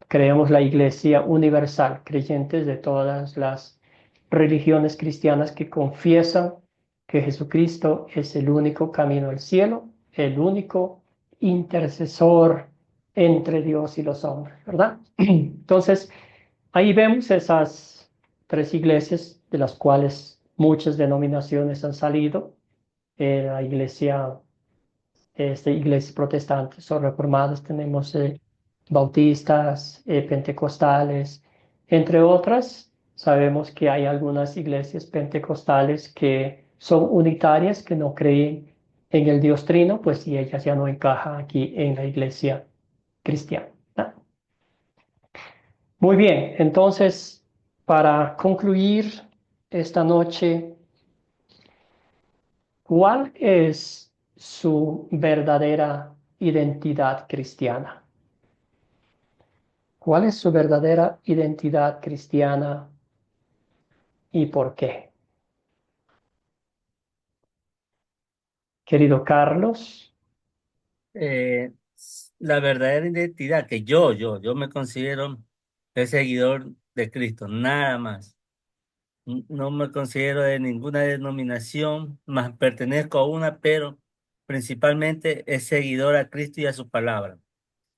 creemos la Iglesia universal, creyentes de todas las religiones cristianas que confiesan que Jesucristo es el único camino al cielo, el único intercesor entre Dios y los hombres, ¿verdad? Entonces, ahí vemos esas tres iglesias de las cuales muchas denominaciones han salido. La iglesia iglesias protestantes o reformadas, tenemos bautistas, pentecostales, entre otras. Sabemos que hay algunas iglesias pentecostales que son unitarias, que no creen en el Dios Trino, pues y ellas ya no encajan aquí en la iglesia cristiana. Muy bien, entonces, para concluir esta noche, ¿cuál es su verdadera identidad cristiana? ¿Cuál es su verdadera identidad cristiana y por qué? Querido Carlos. La verdadera identidad que yo me considero el seguidor de Cristo, nada más. No me considero de ninguna denominación, más pertenezco a una, pero principalmente es seguidor a Cristo y a su palabra,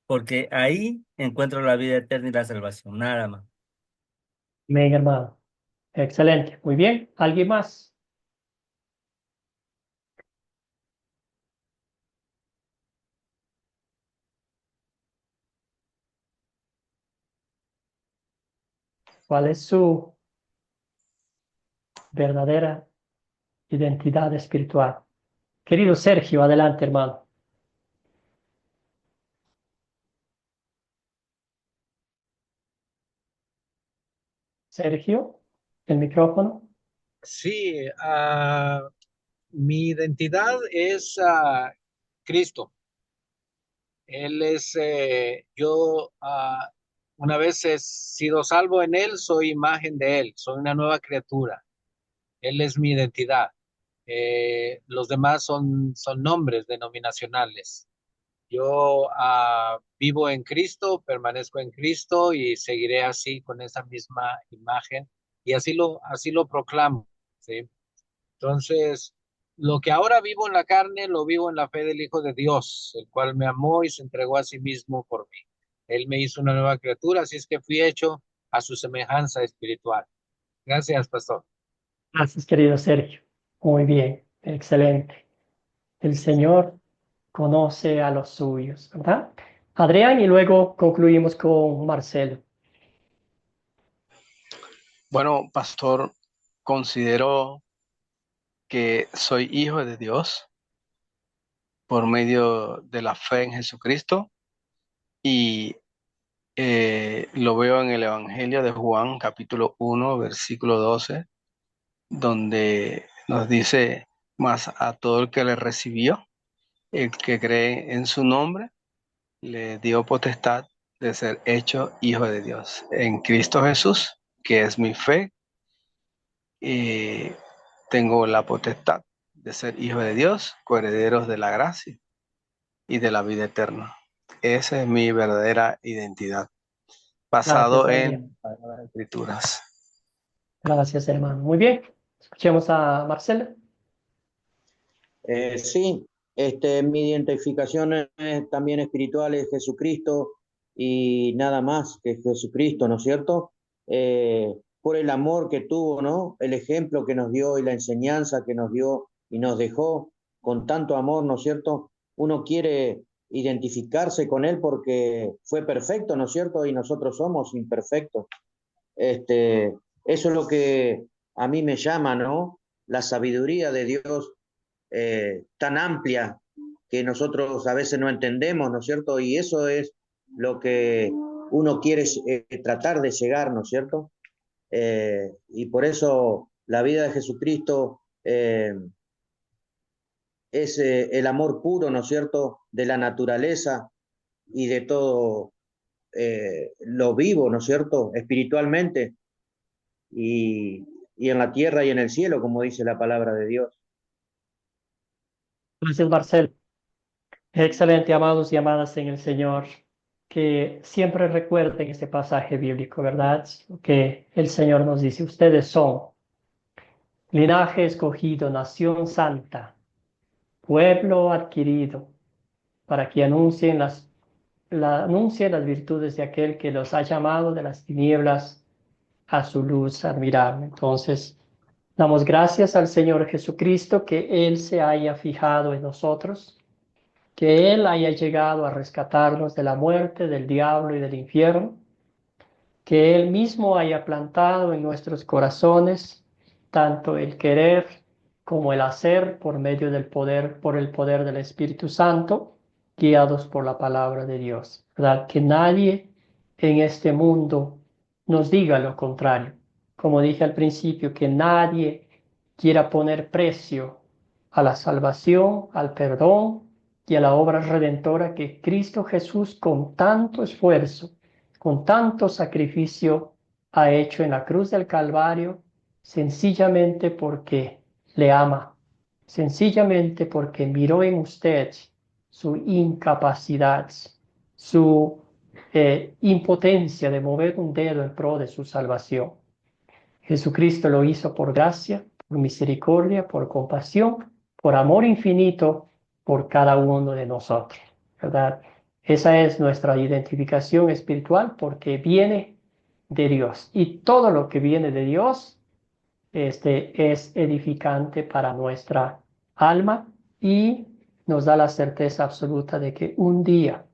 porque ahí encuentro la vida eterna y la salvación, nada más. Amén, hermano. Excelente. Muy bien. ¿Alguien más? ¿Cuál es su verdadera identidad espiritual? Querido Sergio, adelante, hermano. Sergio, el micrófono. Sí, mi identidad es Cristo. Él es, yo una vez he sido salvo en Él, soy imagen de Él, soy una nueva criatura. Él es mi identidad. Los demás son nombres denominacionales. Yo vivo en Cristo, permanezco en Cristo y seguiré así con esa misma imagen y así lo proclamo, ¿sí? Entonces, lo que ahora vivo en la carne, lo vivo en la fe del Hijo de Dios, el cual me amó y se entregó a sí mismo por mí. Él me hizo una nueva criatura, así es que fui hecho a su semejanza espiritual. Gracias, pastor. Gracias, querido Sergio. Muy bien, excelente. El Señor conoce a los suyos, ¿verdad? Adrián, y luego concluimos con Marcelo. Bueno, pastor, considero que soy hijo de Dios por medio de la fe en Jesucristo y lo veo en el Evangelio de Juan, capítulo 1, versículo 12, donde nos dice, más a todo el que le recibió, el que cree en su nombre, le dio potestad de ser hecho hijo de Dios. En Cristo Jesús, que es mi fe, tengo la potestad de ser hijo de Dios, coherederos de la gracia y de la vida eterna. Esa es mi verdadera identidad, basado Gracias, en Adrián. las Escrituras. Gracias, hermano. Muy bien. Escuchemos a Marcela. Sí, mi identificación también espiritual es Jesucristo y nada más que Jesucristo, ¿no es cierto? Por el amor que tuvo, ¿no? El ejemplo que nos dio y la enseñanza que nos dio y nos dejó con tanto amor, ¿no es cierto? Uno quiere identificarse con él porque fue perfecto, ¿no es cierto? Y nosotros somos imperfectos. Eso es lo que a mí me llama, ¿no? La sabiduría de Dios tan amplia que nosotros a veces no entendemos, ¿no es cierto? Y eso es lo que uno quiere tratar de llegar, ¿no es cierto? Y por eso la vida de Jesucristo es el amor puro, ¿no es cierto?, de la naturaleza y de todo lo vivo, ¿no es cierto?, espiritualmente y en la tierra y en el cielo, como dice la palabra de Dios. Gracias, Marcel. Excelente, amados y amadas en el Señor, que siempre recuerden este pasaje bíblico, ¿verdad? Que el Señor nos dice, ustedes son linaje escogido, nación santa, pueblo adquirido, para que anuncien las virtudes de aquel que los ha llamado de las tinieblas a su luz admirable. Entonces, damos gracias al Señor Jesucristo que Él se haya fijado en nosotros, que Él haya llegado a rescatarnos de la muerte, del diablo y del infierno, que Él mismo haya plantado en nuestros corazones tanto el querer como el hacer por medio del poder, por el poder del Espíritu Santo, guiados por la palabra de Dios. ¿Verdad? Que nadie en este mundo nos diga lo contrario. Como dije al principio, que nadie quiera poner precio a la salvación, al perdón y a la obra redentora que Cristo Jesús con tanto esfuerzo, con tanto sacrificio ha hecho en la cruz del Calvario, sencillamente porque le ama, sencillamente porque miró en usted su incapacidad, su impotencia de mover un dedo en pro de su salvación. Jesucristo lo hizo por gracia, por misericordia, por compasión, por amor infinito por cada uno de nosotros, ¿verdad? Esa es nuestra identificación espiritual porque viene de Dios. Y todo lo que viene de Dios es edificante para nuestra alma y nos da la certeza absoluta de que un día,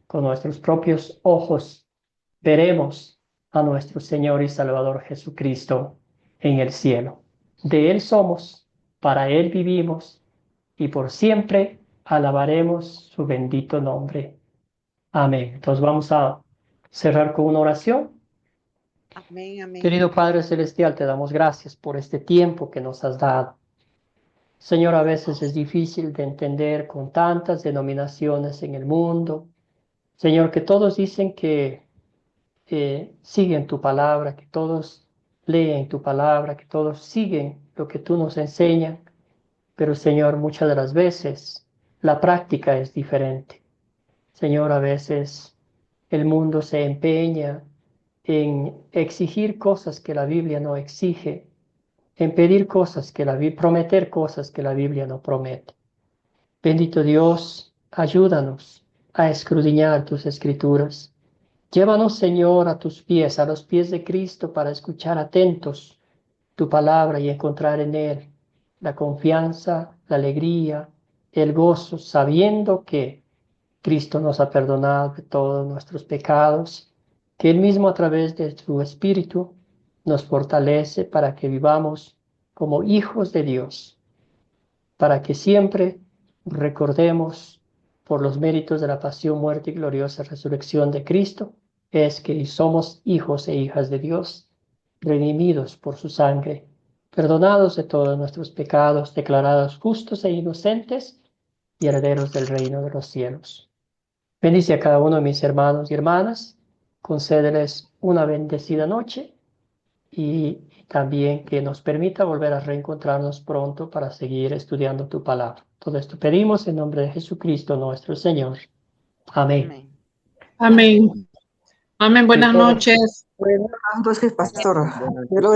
con nuestros propios ojos, veremos a nuestro Señor y Salvador Jesucristo en el cielo. De Él somos, para Él vivimos y por siempre alabaremos su bendito nombre. Amén. Entonces vamos a cerrar con una oración. Amén, amén. Querido Padre Celestial, te damos gracias por este tiempo que nos has dado. Señor, a veces es difícil de entender con tantas denominaciones en el mundo. Señor, que todos dicen que siguen tu palabra, que todos leen tu palabra, que todos siguen lo que tú nos enseñas. Pero Señor, muchas de las veces la práctica es diferente. Señor, a veces el mundo se empeña en exigir cosas que la Biblia no exige, en pedir cosas que prometer cosas que la Biblia no promete. Bendito Dios, ayúdanos a escudriñar tus escrituras. Llévanos, Señor, a tus pies, a los pies de Cristo, para escuchar atentos tu palabra y encontrar en él la confianza, la alegría, el gozo, sabiendo que Cristo nos ha perdonado de todos nuestros pecados, que Él mismo a través de su Espíritu nos fortalece para que vivamos como hijos de Dios, para que siempre recordemos por los méritos de la pasión, muerte y gloriosa resurrección de Cristo, es que somos hijos e hijas de Dios, redimidos por su sangre, perdonados de todos nuestros pecados, declarados justos e inocentes y herederos del reino de los cielos. Bendice a cada uno de mis hermanos y hermanas, concédeles una bendecida noche y también que nos permita volver a reencontrarnos pronto para seguir estudiando tu palabra. Todo esto pedimos en nombre de Jesucristo nuestro Señor. Amén. Amén. Amén. Buenas noches. Buenas noches, pastor. Dios lo